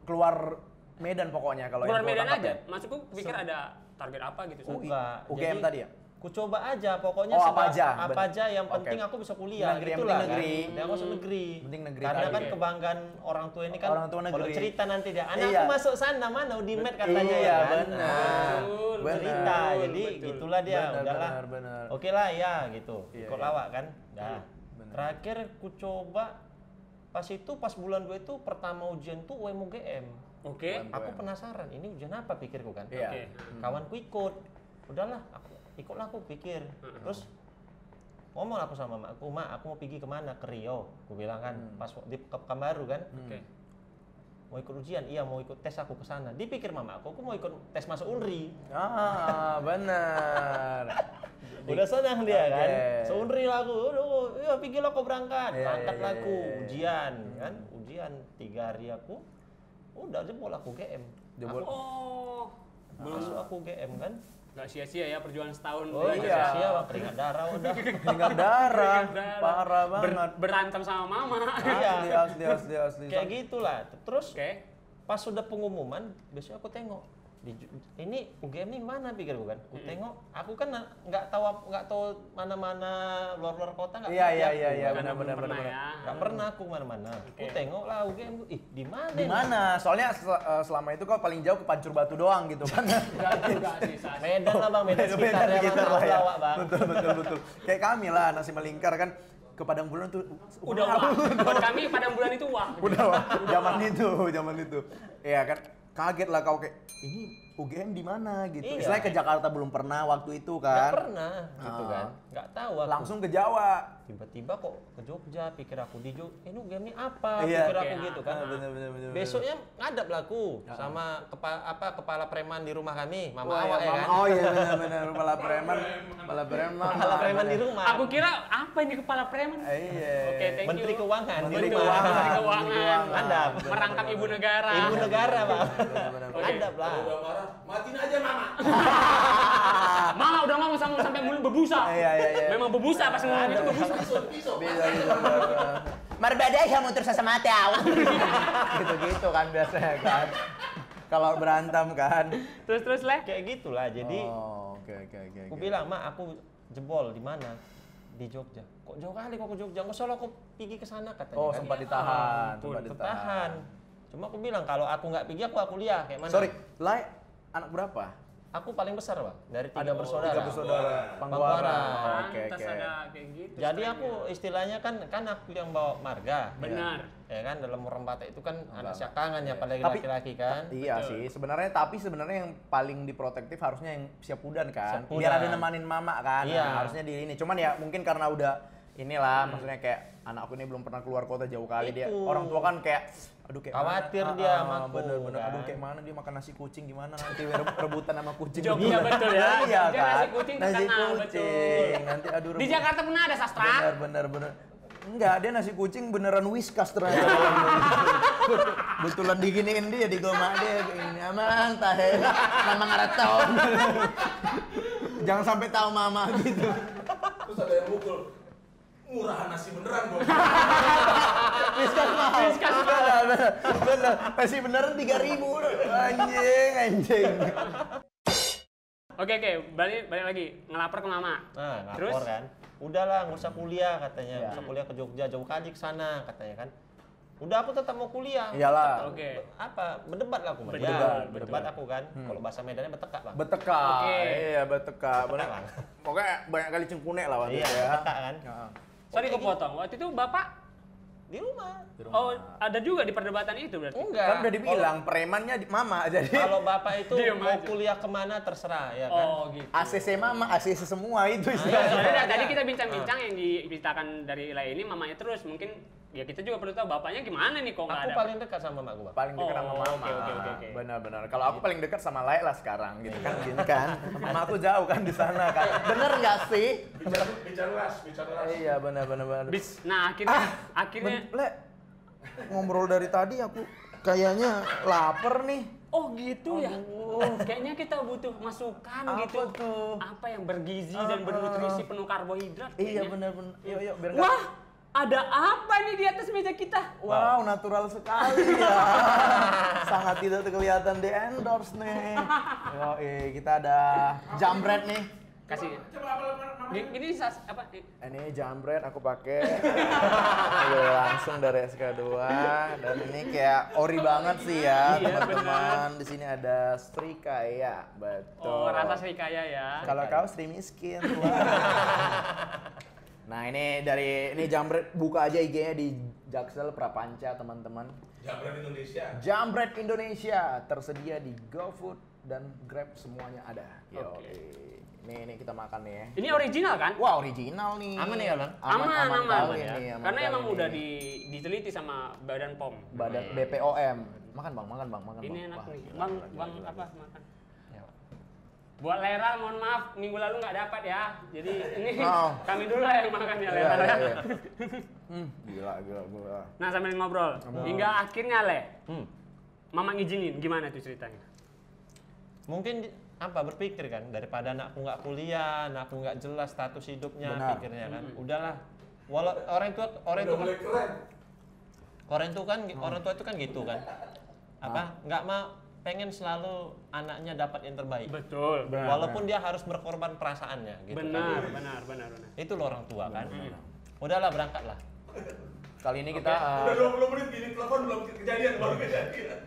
Speaker 3: keluar Medan pokoknya kalau
Speaker 1: Keluar
Speaker 3: yang gua
Speaker 1: Medan
Speaker 3: tangkap
Speaker 1: aja.
Speaker 3: ya.
Speaker 1: Maksudku pikir ada target apa gitu.
Speaker 4: Enggak.
Speaker 3: UGM
Speaker 4: Jadi,
Speaker 3: tadi ya?
Speaker 4: Ku coba aja, pokoknya
Speaker 3: Oh, apa aja?
Speaker 4: apa
Speaker 3: Bener.
Speaker 4: aja yang
Speaker 3: Oke.
Speaker 4: penting aku bisa kuliah.
Speaker 3: Negeri, yang
Speaker 4: gitulah
Speaker 3: penting negeri.
Speaker 4: Kan. Yang masuk negeri.
Speaker 3: Penting negeri
Speaker 4: Karena
Speaker 3: tadi.
Speaker 4: kan kebanggaan orang tua ini kan.
Speaker 3: Orang tua negeri.
Speaker 4: Kalau cerita nanti dia, anakku
Speaker 3: Iya.
Speaker 4: masuk sana mana Udimed katanya
Speaker 3: Iya,
Speaker 4: ya kan.
Speaker 3: benar.
Speaker 4: Nah,
Speaker 1: Betul,
Speaker 4: cerita.
Speaker 1: betul,
Speaker 4: Jadi
Speaker 1: betul.
Speaker 4: gitulah dia. Udahlah.
Speaker 3: Benar.
Speaker 4: Oke lah ya gitu.
Speaker 3: Iya,
Speaker 4: Ikut
Speaker 3: iya.
Speaker 4: lawak kan. Dah.
Speaker 3: Benar.
Speaker 4: Terakhir ku coba pas bulan 2 itu pertama ujian tuh UMUGM.
Speaker 1: Oke.
Speaker 4: Aku penasaran, ini ujian apa pikirku kan?
Speaker 3: Iya.
Speaker 1: Oke.
Speaker 4: Kawanku ikut. Udahlah, ikutlah aku pikir. Terus ngomong aku sama mamaku, "Ma, aku mau pergi kemana? Ke Rio." Aku bilang kan, pas di Pekanbaru kan.
Speaker 1: Oke.
Speaker 4: Mau ikut ujian? Iya, mau ikut tes aku ke sana. Dipikir mamaku, aku mau ikut tes masuk UNRI.
Speaker 3: Benar.
Speaker 4: Udah senang dia kan.
Speaker 3: Oke.
Speaker 4: Seunri lah aku. Iya, pergilah kau berangkat.
Speaker 3: Iya,
Speaker 4: Berangkat
Speaker 3: iya,
Speaker 4: lah aku
Speaker 3: iya, iya.
Speaker 4: ujian kan. Ujian 3 hari aku. Udah jebol aku GM.
Speaker 3: Jebol.
Speaker 1: Oh.
Speaker 4: Masuk aku GM kan.
Speaker 1: Nggak sia-sia ya perjuangan setahun.
Speaker 4: Oh
Speaker 1: Bang.
Speaker 3: iya.
Speaker 4: sia Bang, keringat darah udah.
Speaker 3: Keringat darah,
Speaker 1: Darah.
Speaker 3: parah banget.
Speaker 1: Berantem sama mama.
Speaker 4: Iya.
Speaker 3: Asli.
Speaker 4: Kayak gitulah. Terus
Speaker 1: Oke.
Speaker 4: pas sudah pengumuman, besok aku tengok ini UGM ini mana pikirku kan. Aku tengok, aku kan nggak tahu mana-mana luar kota nggak.
Speaker 3: Iya,
Speaker 1: Karena belum
Speaker 3: benar.
Speaker 1: pernah ya.
Speaker 4: Nggak pernah aku mana-mana. Aku tengok lah UGM, di mana?
Speaker 3: Di mana? Soalnya selama itu kau paling jauh ke Pancur Batu doang gitu kan.
Speaker 1: Enggak juga sih, Sas.
Speaker 4: Medan lah Bang, Medan sekitar ya
Speaker 3: sekitar
Speaker 4: Bang.
Speaker 3: lah ya.
Speaker 4: Lawak, Bang.
Speaker 3: Betul. Kayak kami lah nasi melingkar kan ke Padang Bulan tuh
Speaker 1: Udah wah. Buat kami Padang Bulan itu wah.
Speaker 3: udah wah. zaman itu. Iya kan kaget lah kau kayak ini UGM di mana gitu.
Speaker 4: Iya.
Speaker 3: Istilahnya ke Jakarta belum pernah waktu itu
Speaker 4: Nggak
Speaker 3: kan.
Speaker 4: pernah gitu kan. Nggak tahu aku.
Speaker 3: Langsung ke Jawa.
Speaker 4: Tiba-tiba kok ke Jogja, pikir aku di Jogja, ini UGM ini apa?
Speaker 3: Iya.
Speaker 4: Pikir aku
Speaker 1: Oke,
Speaker 4: gitu kan.
Speaker 3: Bener.
Speaker 4: Besoknya ngadap lah aku sama kepala preman di rumah kami, Mama
Speaker 3: Wah,
Speaker 4: Awak ya
Speaker 3: Mama-
Speaker 4: kan.
Speaker 3: Oh iya benar kepala preman.
Speaker 4: Kepala preman di rumah.
Speaker 1: Aku kira apa ini kepala preman?
Speaker 3: Iya.
Speaker 1: Oke, thank
Speaker 4: Menteri
Speaker 1: you.
Speaker 4: Keuangan.
Speaker 3: Menteri
Speaker 1: Betul,
Speaker 3: Keuangan.
Speaker 1: Menteri Keuangan.
Speaker 4: Mantap.
Speaker 1: Merangkap ibu negara.
Speaker 4: Ibu negara, Bang.
Speaker 3: Benar.
Speaker 1: Oke.
Speaker 4: Mantap lah.
Speaker 2: Udah marah, matiin aja mama.
Speaker 1: Mama udah ngomong sampai mulut berbusa.
Speaker 3: Iya.
Speaker 1: Memang berbusa pas ngomong itu berbusa.
Speaker 2: Pisau.
Speaker 3: Bisa. Marbada kamu terus sama tahu. Gitu kan biasanya kan. Kalau berantem kan.
Speaker 1: Terus leh.
Speaker 4: Kayak gitulah. Jadi
Speaker 3: Oh, oke.
Speaker 4: aku bilang, "Ma, aku jebol di mana?" Di Jogja. Kok jauh kali kok ke Jogja? Nggak salah aku pergi ke sana katanya.
Speaker 3: Oh,
Speaker 4: kan.
Speaker 3: sempat ditahan,
Speaker 4: Ampun,
Speaker 3: sempat
Speaker 4: tertahan. Cuma aku bilang kalau aku nggak pergi aku kuliah kayak mana?
Speaker 3: Sorry, Lai anak berapa?
Speaker 4: Aku paling besar, Bang. Dari tiga
Speaker 3: Ada
Speaker 4: bersaudara.
Speaker 3: Tiga bersaudara.
Speaker 4: Pangguara.
Speaker 3: Oke.
Speaker 1: Pantas ada kayak gitu.
Speaker 4: Jadi
Speaker 1: stylenya.
Speaker 4: aku istilahnya kan aku yang bawa marga.
Speaker 1: Benar.
Speaker 4: Ya kan dalam orang Batak itu kan anak siakangan ya apalagi
Speaker 3: Tapi-
Speaker 4: laki-laki kan.
Speaker 3: Iya sih, sebenarnya yang paling diprotektif harusnya yang siap pudan kan.
Speaker 4: Siap
Speaker 3: Biar ada
Speaker 4: pudan.
Speaker 3: nemanin mama kan.
Speaker 4: Iya.
Speaker 3: Nah, harusnya di ini. Cuman ya mungkin karena udah inilah maksudnya kayak anakku ini belum pernah keluar kota jauh kali dia.
Speaker 4: Itu.
Speaker 3: Orang tua kan kayak aduh kayak
Speaker 4: Khawatir
Speaker 3: mana?
Speaker 4: dia sama aku,
Speaker 3: Bener.
Speaker 4: kan.
Speaker 3: Aduh kayak mana dia makan nasi kucing gimana nanti rebutan sama kucing.
Speaker 1: Jogja betul ya.
Speaker 3: Iya
Speaker 1: Jogja
Speaker 3: kan.
Speaker 1: nasi kucing
Speaker 3: Nasi
Speaker 1: terkenal,
Speaker 3: kucing.
Speaker 1: betul.
Speaker 3: Nanti aduh
Speaker 1: Di Jakarta pernah ada sastra.
Speaker 3: Bener. Enggak, dia nasi kucing beneran Whiskas ternyata. Betulan diginiin dia di goma dia ini aman tahe mama ngaretau. Jangan sampai tahu mama gitu.
Speaker 2: Terus ada yang mukul. Murahan nasi beneran gua.
Speaker 3: Whiskas mahal.
Speaker 1: Whiskas mahal.
Speaker 3: Bener. Nasi beneran 3.000. Anjing.
Speaker 1: Oke, balik lagi. Ngelapor ke mama.
Speaker 4: Nah,
Speaker 1: Terus?
Speaker 4: lapor kan. Udahlah, nggak usah kuliah katanya.
Speaker 3: Iya.
Speaker 4: Nggak usah kuliah ke Jogja, jauh kali ke sana katanya kan. Udah aku tetap mau kuliah.
Speaker 3: Iyalah.
Speaker 1: Oke.
Speaker 4: Berdebat lah aku.
Speaker 1: Berdebat,
Speaker 4: Ya,
Speaker 1: betul.
Speaker 4: berdebat aku kan. Kalau bahasa Medannya bertekak, Bang.
Speaker 3: Beteka.
Speaker 1: Oke.
Speaker 3: Iya, beteka. Bener.
Speaker 4: Beteka, Bang.
Speaker 3: Pokoknya banyak kali cengkunek lah waktu
Speaker 4: Iya,
Speaker 3: itu ya.
Speaker 4: beteka kan.
Speaker 3: Heeh.
Speaker 1: Sorry kepotong. Waktu itu Bapak
Speaker 4: Di rumah.
Speaker 1: oh ada juga di perdebatan itu berarti.
Speaker 4: Enggak.
Speaker 3: Kan udah dibilang premannya mama jadi
Speaker 4: Kalau bapak itu
Speaker 1: Diem
Speaker 4: mau
Speaker 1: aja.
Speaker 4: kuliah kemana terserah ya kan.
Speaker 1: Oh gitu.
Speaker 3: ACC mama, ACC semua itu
Speaker 1: Ya,
Speaker 3: istilahnya.
Speaker 1: sebenarnya tadi kita bincang-bincang yang diceritakan dari Lai ini mamanya terus mungkin ya kita juga perlu tahu bapaknya gimana nih kok nggak
Speaker 4: Aku
Speaker 1: ada.
Speaker 4: paling dekat sama mak gua.
Speaker 3: Paling dekat sama
Speaker 1: Oh,
Speaker 3: mama.
Speaker 1: oke.
Speaker 3: Benar. Kalau aku paling dekat sama Lai lah sekarang gitu kan gini kan. Mama aku jauh kan di sana kan. Bener nggak sih?
Speaker 2: Bicara las.
Speaker 3: Iya benar.
Speaker 1: Nah akhirnya
Speaker 3: Le, ngobrol dari tadi aku kayaknya lapar nih.
Speaker 1: oh gitu ya. Kayaknya kita butuh masukan
Speaker 3: Apa
Speaker 1: gitu.
Speaker 3: tuh?
Speaker 1: Apa yang bergizi dan bernutrisi penuh karbohidrat.
Speaker 3: Iya
Speaker 1: kayaknya.
Speaker 3: benar. Yuk biar nggak.
Speaker 1: Wah, ada apa nih di atas meja kita?
Speaker 3: Wow, natural sekali ya. Sangat tidak kelihatan di endorse nih. Kita ada jambret nih.
Speaker 1: Kasih. Ini apa?
Speaker 3: Ini jambret aku pakai. Langsung dari SK2 dan ini kayak ori banget sih ya,
Speaker 1: Iya,
Speaker 3: teman-teman. Di sini ada Srikaya. Betul.
Speaker 1: Oh, rasa Srikaya ya.
Speaker 3: Kalau kau Sri miskin. Wah. Nah, ini jambret buka aja IG-nya di Jaksel Prapanca, teman-teman.
Speaker 2: Jambret Indonesia.
Speaker 3: Jambret Indonesia tersedia di GoFood dan Grab semuanya ada.
Speaker 1: Oke.
Speaker 3: Ini kita makan nih ya.
Speaker 1: Ini original kan?
Speaker 3: Wah, original nih.
Speaker 4: Aman nih ya, Bang?
Speaker 1: Aman
Speaker 3: kali
Speaker 1: ya.
Speaker 3: nih, aman
Speaker 1: Karena
Speaker 3: kali
Speaker 1: emang
Speaker 3: nih.
Speaker 1: udah diteliti sama Badan POM.
Speaker 3: Badan BPOM. Makan Bang.
Speaker 1: Ini
Speaker 3: Bang.
Speaker 1: enak
Speaker 3: Wah,
Speaker 1: nih.
Speaker 3: gila,
Speaker 1: Bang,
Speaker 3: gila,
Speaker 1: bang
Speaker 3: gila,
Speaker 1: apa
Speaker 3: gila.
Speaker 1: makan?
Speaker 4: Ya.
Speaker 1: Buat Leral, mohon maaf, minggu lalu nggak dapat ya. Jadi ini
Speaker 3: Oh.
Speaker 1: kami dulu lah yang makan ya
Speaker 3: Iya,
Speaker 1: Leral ya.
Speaker 3: iya. Gila.
Speaker 1: Nah sambil ngobrol, hingga akhirnya Le,
Speaker 4: Hmm.
Speaker 1: Mama ngizinin, gimana tuh ceritanya?
Speaker 4: Mungkin berpikir kan, daripada anakku nggak kuliah, anakku nggak jelas status hidupnya,
Speaker 3: Benar.
Speaker 4: pikirnya kan, udahlah. Walau orang tua itu
Speaker 2: mulai keren.
Speaker 4: orang tua itu kan gitu kan, nggak mau, pengen selalu anaknya dapat yang terbaik.
Speaker 1: Betul.
Speaker 4: Walaupun dia harus berkorban perasaannya gitu
Speaker 1: Benar.
Speaker 4: kan. Itu loh orang tua kan. Udahlah, berangkatlah.
Speaker 3: Kali ini kita
Speaker 2: Udah 20 menit gini telepon belum kejadian baru kejadian.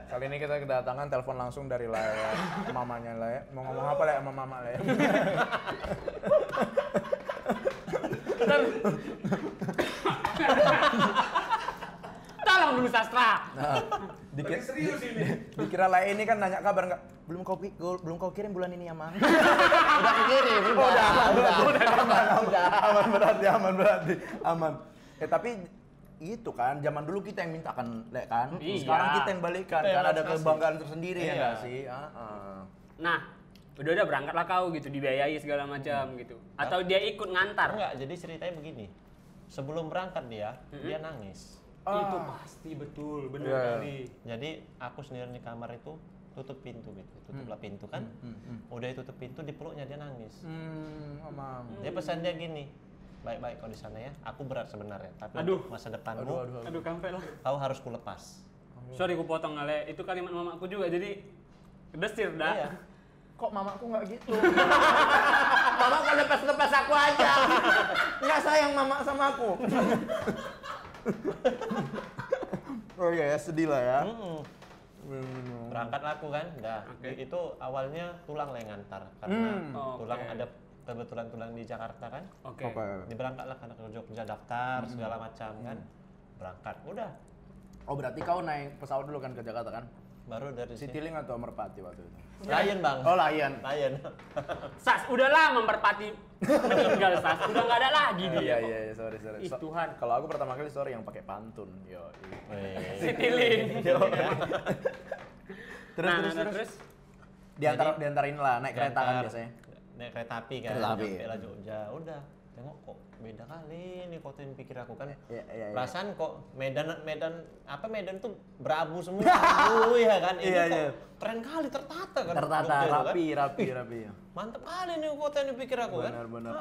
Speaker 3: kali ini kita kedatangan telepon langsung dari Laya, mamanya Laya. Mau ngomong apa Laya sama mama Laya?
Speaker 1: Tolong dulu Sastra.
Speaker 3: Nah,
Speaker 2: Tapi serius ini.
Speaker 3: dikira Laya ini kan nanya kabar nggak? Belum kau kirim bulan ini ya, Mang? Udah kirim, aman berarti. Tapi itu kan zaman dulu kita yang minta kan, Lek kan.
Speaker 1: Iya.
Speaker 3: Sekarang kita yang balikan,
Speaker 4: Kita yang
Speaker 3: kan ada
Speaker 4: harus kasih.
Speaker 3: kebanggaan tersendiri ya
Speaker 4: Iya.
Speaker 3: nggak sih?
Speaker 1: Nah, udah berangkatlah kau gitu, dibiayai segala macam gitu. Atau dia ikut ngantar.
Speaker 4: Enggak, jadi ceritanya begini. Sebelum berangkat dia nangis.
Speaker 1: Itu pasti betul, benar
Speaker 3: Iya.
Speaker 1: kali.
Speaker 4: Jadi aku sendiri di kamar itu tutup pintu gitu, tutuplah pintu kan. Udah tutup pintu, dipeluknya dia nangis.
Speaker 3: Mamang.
Speaker 4: Dia pesan dia gini, baik-baik kau di sana ya. Aku berat sebenarnya, tapi
Speaker 1: Aduh.
Speaker 4: untuk masa depanmu
Speaker 1: Aduh, kampek lah.
Speaker 4: kau harus kulepas.
Speaker 1: Sorry ku potong Ale, itu kalimat mamaku juga jadi desir dah.
Speaker 4: Iya.
Speaker 3: Kok mamaku nggak gitu? Mama kan lepas aku aja. Nggak sayang mama sama aku. Oh iya ya, sedih lah ya.
Speaker 4: Berangkat aku kan, itu awalnya tulang lah yang ngantar karena tulang ada kebetulan tulang di Jakarta kan.
Speaker 1: Oke.
Speaker 4: Diberangkatlah karena ke Jogja daftar segala macam kan. Berangkat, udah.
Speaker 3: Oh berarti kau naik pesawat dulu kan ke Jakarta kan?
Speaker 4: Baru dari sini.
Speaker 3: Citylink atau Merpati waktu itu?
Speaker 4: Lion bang.
Speaker 3: Oh Lion.
Speaker 4: Lion.
Speaker 1: Sas, udahlah memperpati meninggal Sas, udah nggak ada lagi dia.
Speaker 3: Iya, sorry.
Speaker 1: Ih, Tuhan.
Speaker 3: Kalau aku pertama kali story yang pakai pantun. Yo.
Speaker 1: Citylink.
Speaker 3: Terus. Diantarin lah naik kereta kan biasanya.
Speaker 4: Naik kereta api kan.
Speaker 3: Kereta api.
Speaker 4: Sampai lah Jogja. Udah. Tengok kok beda kali nih kota yang pikir aku kan.
Speaker 3: Iya.
Speaker 4: Perasaan kok Medan tuh berabu semua. Ya kan. Ini kok keren kali tertata kan.
Speaker 3: Tertata,
Speaker 4: Jogja,
Speaker 3: rapi.
Speaker 4: kan? Mantep kali nih kota yang dipikir aku kan.
Speaker 3: Benar.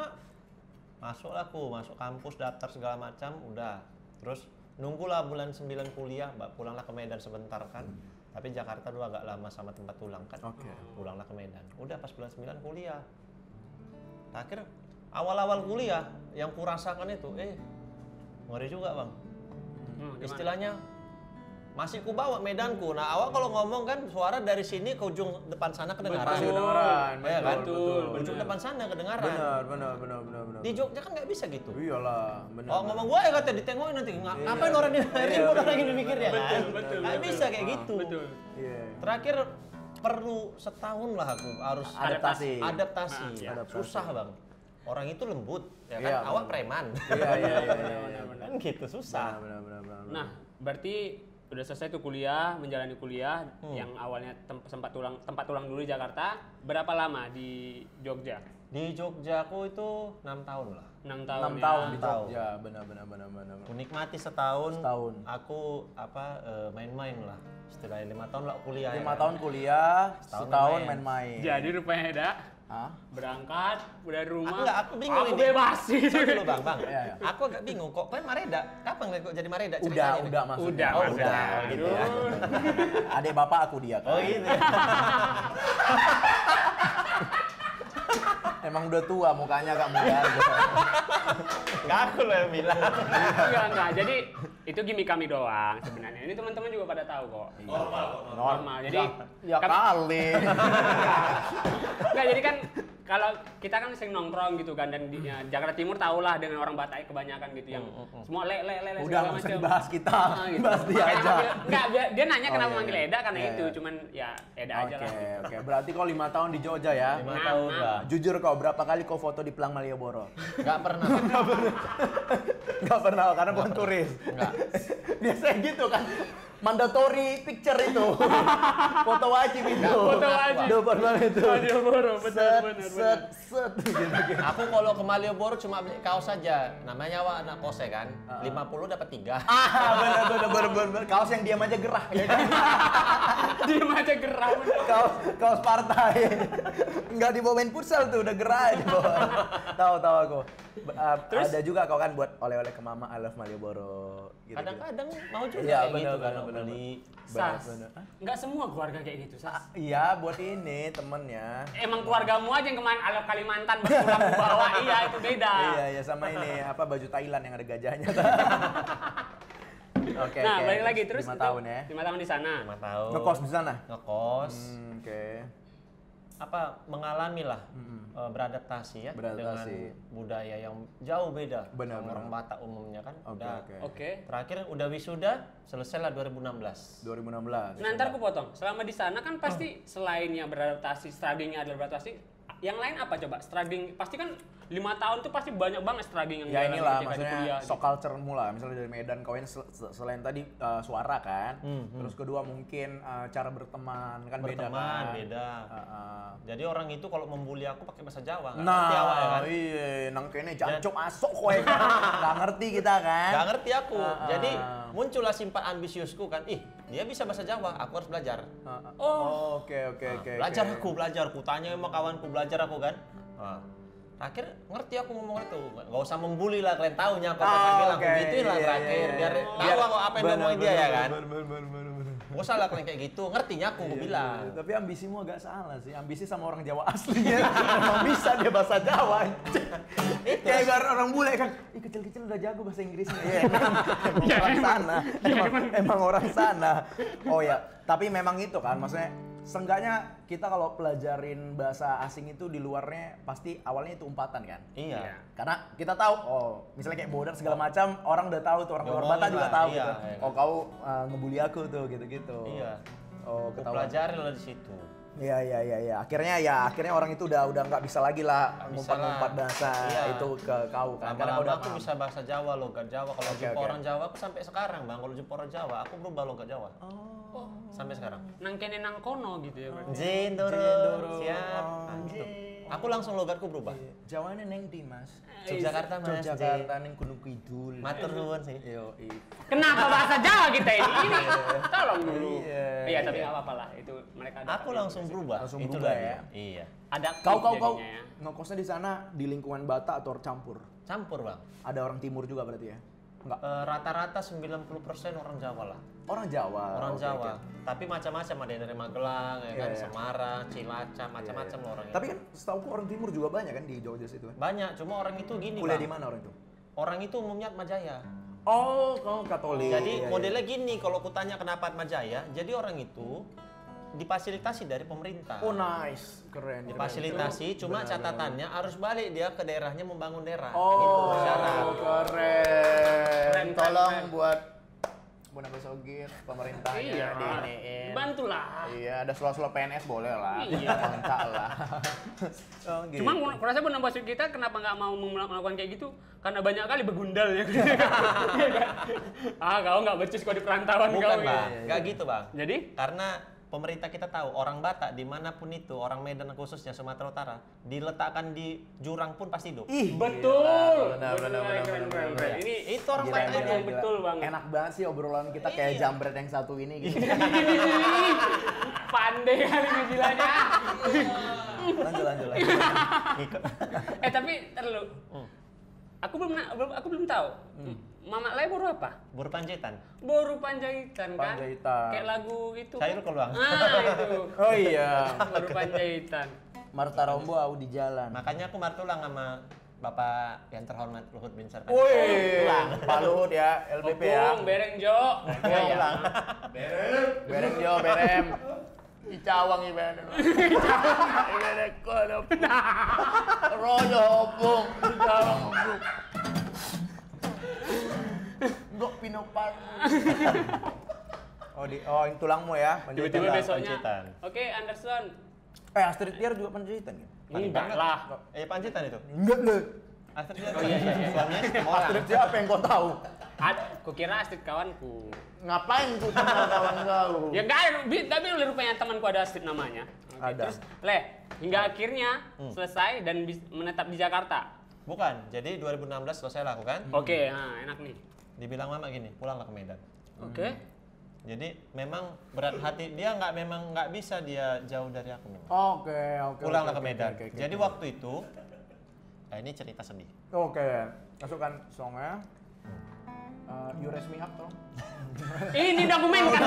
Speaker 4: Masuk kampus, daftar segala macam, udah. Terus nunggulah bulan 9 kuliah, pulanglah ke Medan sebentar kan. Tapi Jakarta dulu agak lama sama tempat pulang kan.
Speaker 3: Oke.
Speaker 4: Pulanglah ke Medan. Udah pas bulan 9 kuliah. Akhir awal-awal kuliah yang kurasakan itu, ngeri juga bang. Istilahnya masih ku bawa Medanku. Nah awal kalau ngomong kan suara dari sini ke ujung depan sana kedengaran. Ya kan?
Speaker 1: Betul.
Speaker 4: Ujung depan sana kedengaran.
Speaker 3: Benar.
Speaker 4: Di Jogja kan nggak bisa gitu.
Speaker 3: Iyalah, benar.
Speaker 4: Oh ngomong gue ya kata ditengokin nanti ngapain orang ini ribut orang ini mikirnya kan?
Speaker 1: Betul.
Speaker 4: Nggak bisa kayak gitu.
Speaker 1: Betul.
Speaker 3: Iya.
Speaker 4: Terakhir perlu setahun lah aku harus
Speaker 3: Adaptasi.
Speaker 1: Iya.
Speaker 4: Susah bang. Orang itu lembut, ya kan?
Speaker 3: Iya,
Speaker 4: Awak
Speaker 3: benar.
Speaker 4: preman.
Speaker 3: Iya.
Speaker 4: Kan gitu susah.
Speaker 3: Benar.
Speaker 1: Nah, berarti udah selesai tuh kuliah, menjalani kuliah yang awalnya tempat tulang dulu di Jakarta. Berapa lama di Jogja?
Speaker 4: Di Jogja aku itu 6 tahun lah.
Speaker 1: 6 tahun.
Speaker 3: 6
Speaker 1: ya.
Speaker 3: tahun di Jogja, benar.
Speaker 4: Aku nikmati setahun.
Speaker 3: Setahun.
Speaker 4: Aku main-main lah. Setidaknya 5 tahun lah kuliah.
Speaker 3: 5
Speaker 4: ya kan?
Speaker 3: tahun kuliah,
Speaker 4: Setahun
Speaker 3: setahun
Speaker 4: main.
Speaker 3: main-main.
Speaker 1: Jadi rupanya Eda
Speaker 3: Hah?
Speaker 1: berangkat dari rumah.
Speaker 4: Aku bingung
Speaker 1: Aku
Speaker 4: ini.
Speaker 1: bebas gitu.
Speaker 4: Dulu bang.
Speaker 3: Iya.
Speaker 4: Aku agak bingung kok. Kalian Mareda? Kapan kok jadi Mareda?
Speaker 3: Udah
Speaker 4: Ceritanya nih.
Speaker 3: maksudnya.
Speaker 1: Udah,
Speaker 4: Oh, udah.
Speaker 3: gitu ya. Adik bapak aku dia kan.
Speaker 4: Oh gitu ya.
Speaker 3: Emang udah tua mukanya agak muda aja.
Speaker 4: Enggak aku loh yang bilang.
Speaker 1: Enggak. Jadi itu gimmick kami doang sebenarnya. Ini teman-teman juga pada tahu kok. Normal. Jadi
Speaker 3: Ya kali.
Speaker 1: enggak, jadi kan kalau kita kan sering nongkrong gitu kan, dan di Jakarta Timur tahulah dengan orang Batak kebanyakan gitu yang semua le
Speaker 3: Udah
Speaker 1: segala
Speaker 3: nggak usah
Speaker 1: macam.
Speaker 3: dibahas kita.
Speaker 1: Gitu.
Speaker 3: Bahas dia
Speaker 1: Makanya
Speaker 3: aja.
Speaker 1: enggak, dia nanya kenapa
Speaker 3: iya,
Speaker 1: manggil
Speaker 3: iya.
Speaker 1: Eda karena
Speaker 3: Iya,
Speaker 1: itu,
Speaker 3: iya.
Speaker 1: cuman ya Eda aja lah.
Speaker 3: Oke. Berarti kau 5 tahun di Jogja ya?
Speaker 4: 5
Speaker 1: Nah,
Speaker 4: tahun
Speaker 1: nah.
Speaker 4: lah.
Speaker 3: Jujur kau berapa kali kau foto di Pelang Malioboro?
Speaker 4: Enggak pernah.
Speaker 3: Gak pernah karena bukan turis.
Speaker 4: Enggak.
Speaker 3: Biasanya gitu kan. Mandatory picture itu. Foto wajib itu.
Speaker 1: Foto wajib.
Speaker 3: Udah pernah itu.
Speaker 1: Malioboro, benar.
Speaker 3: set gitu.
Speaker 4: Aku kalau ke Malioboro cuma beli kaos saja. Namanya Wak anak kose kan. 50 dapat 3.
Speaker 3: Bener. Kaos yang diam aja gerah ya kan.
Speaker 1: Diam aja gerah.
Speaker 3: Kaos partai. Enggak dibawain futsal tuh udah gerah aja bawain. Tahu aku.
Speaker 1: Terus?
Speaker 3: Ada juga kau kan buat oleh-oleh ke mama I love Malioboro gitu.
Speaker 4: Kadang-kadang mau juga
Speaker 3: Iya,
Speaker 4: kayak gitu kan
Speaker 3: bener.
Speaker 4: beli.
Speaker 1: Sas.
Speaker 3: Bener.
Speaker 1: Nggak semua keluarga kayak gitu, Sas.
Speaker 3: Iya, buat ini temennya.
Speaker 1: Emang keluargamu aja yang kemarin Alaf Kalimantan berpulang bawa, iya itu beda.
Speaker 3: Iya, sama ini apa baju Thailand yang ada gajahnya. Oke.
Speaker 1: Nah, balik lagi terus
Speaker 3: 5
Speaker 1: itu
Speaker 3: tahun ya.
Speaker 1: 5 tahun di sana.
Speaker 4: 5 tahun.
Speaker 3: Ngekos di sana?
Speaker 4: Ngekos.
Speaker 3: Oke.
Speaker 4: Apa mengalami lah beradaptasi ya
Speaker 3: Beradaptasi.
Speaker 4: dengan budaya yang jauh beda
Speaker 3: Benar,
Speaker 4: sama orang
Speaker 3: benar.
Speaker 4: Batak umumnya kan.
Speaker 3: Oke,
Speaker 4: Udah.
Speaker 3: oke.
Speaker 1: Oke.
Speaker 4: Terakhir udah wisuda, selesailah 2016.
Speaker 3: 2016.
Speaker 1: Nah, ntar aku potong. Selama di sana kan pasti selain yang beradaptasi, strugglingnya adalah beradaptasi, yang lain apa coba? Struggling pasti kan 5 tahun tuh pasti banyak banget struggling yang
Speaker 3: Ya
Speaker 1: dialami
Speaker 3: inilah
Speaker 1: ketika di
Speaker 3: maksudnya
Speaker 1: kuliah,
Speaker 3: shock culture-mu lah. Misalnya dari Medan kau ini selain tadi suara kan. Terus kedua mungkin cara berteman kan beda
Speaker 4: Berteman
Speaker 3: kan.
Speaker 4: beda.
Speaker 3: Heeh.
Speaker 4: Jadi orang itu kalau membuli aku pakai bahasa Jawa, nggak
Speaker 3: Nah,
Speaker 4: ngerti awak ya kan.
Speaker 3: iya, nang kene jancuk masuk kowe kan. Nggak ngerti kita kan.
Speaker 4: Nggak ngerti aku. Jadi muncullah simpan ambisiusku kan. Ih, dia bisa bahasa Jawa, aku harus belajar.
Speaker 3: Oh, oke.
Speaker 4: Belajar aku, ku tanya sama kawanku, belajar aku kan. Nah, terakhir ngerti aku ngomong itu, nggak usah membuli lah, kalian tahunya aku panggil aku
Speaker 3: oke.
Speaker 4: gituin lah
Speaker 3: Iya,
Speaker 4: terakhir,
Speaker 3: iya,
Speaker 4: biar
Speaker 3: iya.
Speaker 4: tahu aku apa yang ngomongin dia ya kan.
Speaker 3: Bener.
Speaker 4: Gak usah lah kalian kayak gitu, ngertinya aku bilang.
Speaker 3: Tapi ambisimu agak salah sih. Ambisi sama orang Jawa asli ya. Emang bisa dia bahasa Jawa. Kayak orang bule kan. Ih kecil-kecil udah jago bahasa Inggrisnya. Iya, emang orang sana. Emang orang sana. Oh ya, tapi memang itu kan maksudnya seenggaknya kita kalau pelajarin bahasa asing itu di luarnya pasti awalnya itu umpatan kan.
Speaker 4: Iya.
Speaker 3: Karena kita tahu, oh misalnya kayak border segala macam, orang udah tahu tuh, orang luar
Speaker 4: Ngomongin
Speaker 3: Batak juga
Speaker 4: lah,
Speaker 3: tahu
Speaker 4: iya,
Speaker 3: gitu.
Speaker 4: iya.
Speaker 3: Oh kau ngebully aku tuh gitu-gitu.
Speaker 4: Iya.
Speaker 3: Oh
Speaker 4: Aku
Speaker 3: ketahuan.
Speaker 4: pelajari lah di situ.
Speaker 3: Iya. Akhirnya orang itu udah nggak bisa lagi lah
Speaker 4: Bisa
Speaker 3: ngumpat-ngumpat
Speaker 4: lah.
Speaker 3: bahasa
Speaker 4: Iya.
Speaker 3: itu ke kau kan. Karena kau
Speaker 4: Lama-lama
Speaker 3: udah
Speaker 4: aku
Speaker 3: paham.
Speaker 4: bisa bahasa Jawa, logat Jawa. Kalau
Speaker 3: Oke,
Speaker 4: jumpa
Speaker 3: oke.
Speaker 4: orang Jawa, aku sampai sekarang bang. Kalau jumpa orang Jawa, aku berubah logat Jawa.
Speaker 3: Oh.
Speaker 4: Sampai sekarang.
Speaker 1: Nang kene nang kono gitu ya berarti.
Speaker 4: Jin
Speaker 3: Doro.
Speaker 4: Doro, siap. Nah, gitu. Aku langsung logatku berubah.
Speaker 3: Jawanya neng di mas.
Speaker 4: Yogyakarta mas.
Speaker 3: Yogyakarta neng Gunung Kidul.
Speaker 4: Matur nuwun sih.
Speaker 3: Yo,
Speaker 1: Kenapa bahasa Jawa kita ini? Tolong dulu.
Speaker 3: Iya.
Speaker 1: Iya, tapi nggak apa-apa lah. Itu mereka ada.
Speaker 4: Aku langsung berubah.
Speaker 3: Langsung
Speaker 4: Itu
Speaker 3: berubah
Speaker 4: dia.
Speaker 3: ya?
Speaker 4: Iya.
Speaker 1: ada
Speaker 3: Kau
Speaker 1: jadinya ya.
Speaker 3: ngekosnya di sana di lingkungan Batak atau campur?
Speaker 4: Campur bang.
Speaker 3: Ada orang timur juga berarti ya? Enggak.
Speaker 4: Rata-rata 90% orang Jawa lah.
Speaker 3: Orang Jawa.
Speaker 4: Orang
Speaker 3: oke,
Speaker 4: Jawa.
Speaker 3: oke.
Speaker 4: Tapi macam-macam ada yang dari Magelang, ya kan,
Speaker 3: Iya.
Speaker 4: Semarang, Cilacap, macam-macam loh orangnya.
Speaker 3: Tapi kan setahu orang timur juga banyak kan di Jogja situ kan?
Speaker 4: Banyak, cuma orang itu gini
Speaker 3: Kuliah
Speaker 4: bang.
Speaker 3: di mana orang itu?
Speaker 4: Orang itu umumnya Atmajaya.
Speaker 3: Oh, kau Katolik.
Speaker 4: Jadi
Speaker 3: Iya, iya.
Speaker 4: modelnya gini, kalau kutanya kenapa Atmajaya, jadi orang itu difasilitasi dari pemerintah.
Speaker 3: Oh nice, keren.
Speaker 4: Difasilitasi, cuma
Speaker 3: Benar,
Speaker 4: catatannya harus balik dia ke daerahnya membangun daerah.
Speaker 3: Oh,
Speaker 4: Gitu syarat.
Speaker 3: keren.
Speaker 1: Keren,
Speaker 3: Tolong
Speaker 1: keren.
Speaker 3: buat Bunda Besogir, pemerintahnya
Speaker 1: Iya.
Speaker 3: diiniin.
Speaker 1: Bantulah.
Speaker 3: Iya, ada selo-selo PNS boleh lah.
Speaker 1: Iya.
Speaker 3: Minta lah. Oh, gitu.
Speaker 1: Cuma kurasa Bunda Basuk kita kenapa nggak mau melakukan kayak gitu? Karena banyak kali begundal ya. Kau nggak becus kau di perantauan
Speaker 4: Bukan
Speaker 1: kau.
Speaker 4: bang,
Speaker 1: gitu.
Speaker 4: nggak gitu bang.
Speaker 1: Jadi?
Speaker 4: Karena pemerintah kita tahu orang Batak dimanapun itu, orang Medan khususnya Sumatera Utara, diletakkan di jurang pun pasti hidup.
Speaker 3: Ih,
Speaker 1: betul.
Speaker 3: Benar.
Speaker 1: Keren. Ini
Speaker 4: Itu orang
Speaker 3: Gila,
Speaker 4: Batak
Speaker 3: gila,
Speaker 4: itu.
Speaker 1: yang
Speaker 3: gila.
Speaker 1: betul bang.
Speaker 3: Enak banget sih obrolan kita kayak
Speaker 4: Iya.
Speaker 3: jambret yang satu ini gitu.
Speaker 1: Pandai kali ngejilanya.
Speaker 3: lanjut.
Speaker 1: Tapi terlalu. Aku belum tahu. Mama Lai baru apa?
Speaker 4: Buru Panjaitan.
Speaker 1: Baru Panjaitan kan?
Speaker 3: Panjaitan.
Speaker 1: Kayak lagu itu.
Speaker 4: Cair kok bang.
Speaker 1: Itu.
Speaker 3: Oh iya.
Speaker 1: Baru Panjaitan.
Speaker 3: Marta Rombo au di jalan.
Speaker 4: Makanya aku martulang sama Bapak yang terhormat Luhut bin Sarpanjaitan.
Speaker 3: Wih, Pak Luhut ya, LBP ya.
Speaker 1: Opung, bereng Jo.
Speaker 3: Pulang. Berem Jo, berem. Icawang iban. Icawang kolop. Royo opung, icawang opung. Gok pinopat. Oh, yang tulangmu ya,
Speaker 1: Tiba-tiba
Speaker 3: Panjaitan.
Speaker 1: besoknya.
Speaker 4: Panjaitan.
Speaker 1: Oke, Anderson.
Speaker 3: Astrid Tiar juga Panjaitan kan?
Speaker 1: Enggak lah.
Speaker 4: Panjaitan itu.
Speaker 3: Enggak.
Speaker 4: Astrid dia.
Speaker 1: Oh, iya.
Speaker 4: Suaminya semua orang.
Speaker 3: Astrid siapa yang kau tahu?
Speaker 1: Kukira Astrid kawanku.
Speaker 3: Ngapain tuh kenal kawan kau?
Speaker 1: Ya enggak, tapi rupanya temanku ada Astrid namanya. Oke,
Speaker 3: Ada.
Speaker 1: terus hingga akhirnya selesai dan menetap di Jakarta.
Speaker 4: Bukan, jadi 2016 selesai lah aku kan.
Speaker 1: Oke, nah enak nih.
Speaker 4: Dibilang mama gini, pulanglah ke Medan.
Speaker 1: Oke.
Speaker 4: Jadi memang berat hati dia memang nggak bisa dia jauh dari aku memang.
Speaker 3: Oke.
Speaker 4: Pulanglah
Speaker 3: oke,
Speaker 4: ke Medan.
Speaker 3: oke, oke,
Speaker 4: Jadi
Speaker 3: oke.
Speaker 4: waktu itu, ini cerita sedih.
Speaker 3: Oke, masukkan songnya. You raise me up tolong.
Speaker 1: Ini dokumen kan.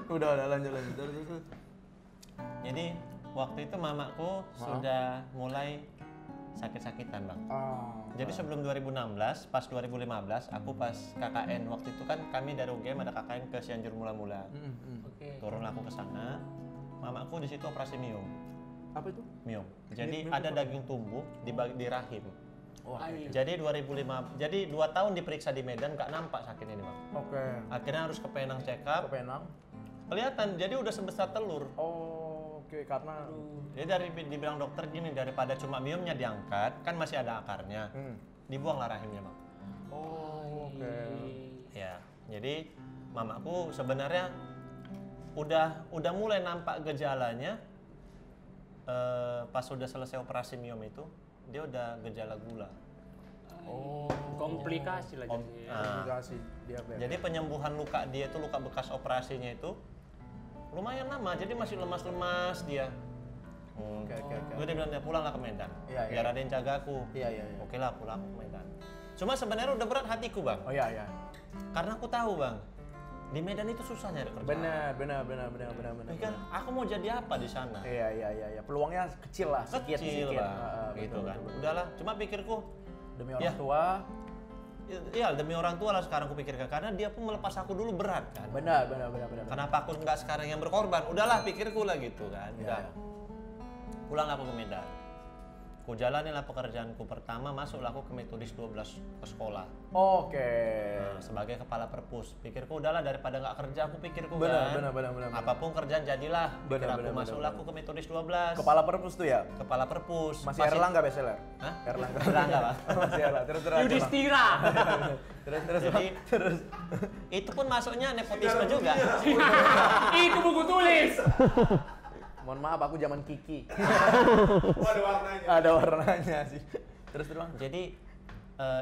Speaker 3: Udah lanjut. Terus.
Speaker 4: Jadi waktu itu mamaku sudah mulai sakit-sakitan bang.
Speaker 3: Oh.
Speaker 4: Jadi sebelum 2016, pas 2015, aku pas KKN waktu itu kan kami dari UGM ada KKN ke Cianjur mula-mula.
Speaker 1: Oke.
Speaker 4: Turun aku ke sana, mamaku di situ operasi miom.
Speaker 3: Apa itu?
Speaker 4: Miom. Jadi ada daging tumbuh di rahim.
Speaker 3: Oh,
Speaker 4: Jadi 2 tahun diperiksa di Medan nggak nampak sakitnya ini bang.
Speaker 3: Oke.
Speaker 4: Akhirnya harus ke Penang check up.
Speaker 3: Ke Penang.
Speaker 4: Kelihatan, jadi udah sebesar telur.
Speaker 3: Oh, oke, karena
Speaker 4: Jadi dibilang dokter gini, daripada cuma miomnya diangkat, kan masih ada akarnya, dibuanglah rahimnya bang.
Speaker 3: Oh, oke.
Speaker 4: Ya, jadi mamaku sebenarnya udah mulai nampak gejalanya pas udah selesai operasi miom itu, dia udah gejala gula.
Speaker 1: Oh, komplikasi lah jadinya.
Speaker 3: Komplikasi diabetes.
Speaker 4: Jadi penyembuhan luka dia itu, luka bekas operasinya itu lumayan lama, jadi masih lemas-lemas dia.
Speaker 3: Oke.
Speaker 4: Gue dia bilang, pulanglah ke Medan,
Speaker 3: Iya, iya.
Speaker 4: biar ada yang jaga aku.
Speaker 3: Iya.
Speaker 4: Oke lah, pulang ke Medan. Cuma sebenarnya udah berat hatiku bang,
Speaker 3: Oh iya.
Speaker 4: karena aku tahu bang, di Medan itu susah nyari kerjaan.
Speaker 3: Benar.
Speaker 4: Kan, aku mau jadi apa di sana?
Speaker 3: Iya. Peluangnya kecil lah, sedikit.
Speaker 4: Kecil bang, gitu
Speaker 3: betul,
Speaker 4: kan.
Speaker 3: betul.
Speaker 4: Udahlah, cuma pikirku,
Speaker 3: Demi
Speaker 4: Ya.
Speaker 3: orang tua.
Speaker 4: iya demi orang tua lah sekarang aku pikirkan, karena dia pun melepas aku dulu berat kan.
Speaker 3: Benar.
Speaker 4: Kenapa aku nggak sekarang yang berkorban? Udahlah pikirku lah gitu kan.
Speaker 3: Iya,
Speaker 4: Udah.
Speaker 3: iya.
Speaker 4: Pulang aku ke Medan. Ku jalanilah pekerjaanku pertama, masuklah aku ke Metodis 12 ke sekolah.
Speaker 3: Oke.
Speaker 4: Nah, sebagai kepala perpus. Pikirku udahlah daripada nggak kerja, aku pikirku
Speaker 3: Benar.
Speaker 4: kan. Apapun kerjaan jadilah. Pikir
Speaker 3: Benar,
Speaker 4: aku masuklah aku ke Metodis 12.
Speaker 3: Kepala perpus tuh ya?
Speaker 4: Kepala perpus.
Speaker 3: Masih Erlangga bestseller?
Speaker 4: Hah?
Speaker 3: Erlangga.
Speaker 4: Erlangga, Pak.
Speaker 3: Masih Erlangga. Terus.
Speaker 1: Yudhistira.
Speaker 3: Terus.
Speaker 4: Itu pun masuknya nepotisme juga.
Speaker 1: Itu buku tulis.
Speaker 3: Mohon maaf, aku zaman Kiki.
Speaker 2: Ada warnanya.
Speaker 3: Ada warnanya sih. Terus.
Speaker 4: Jadi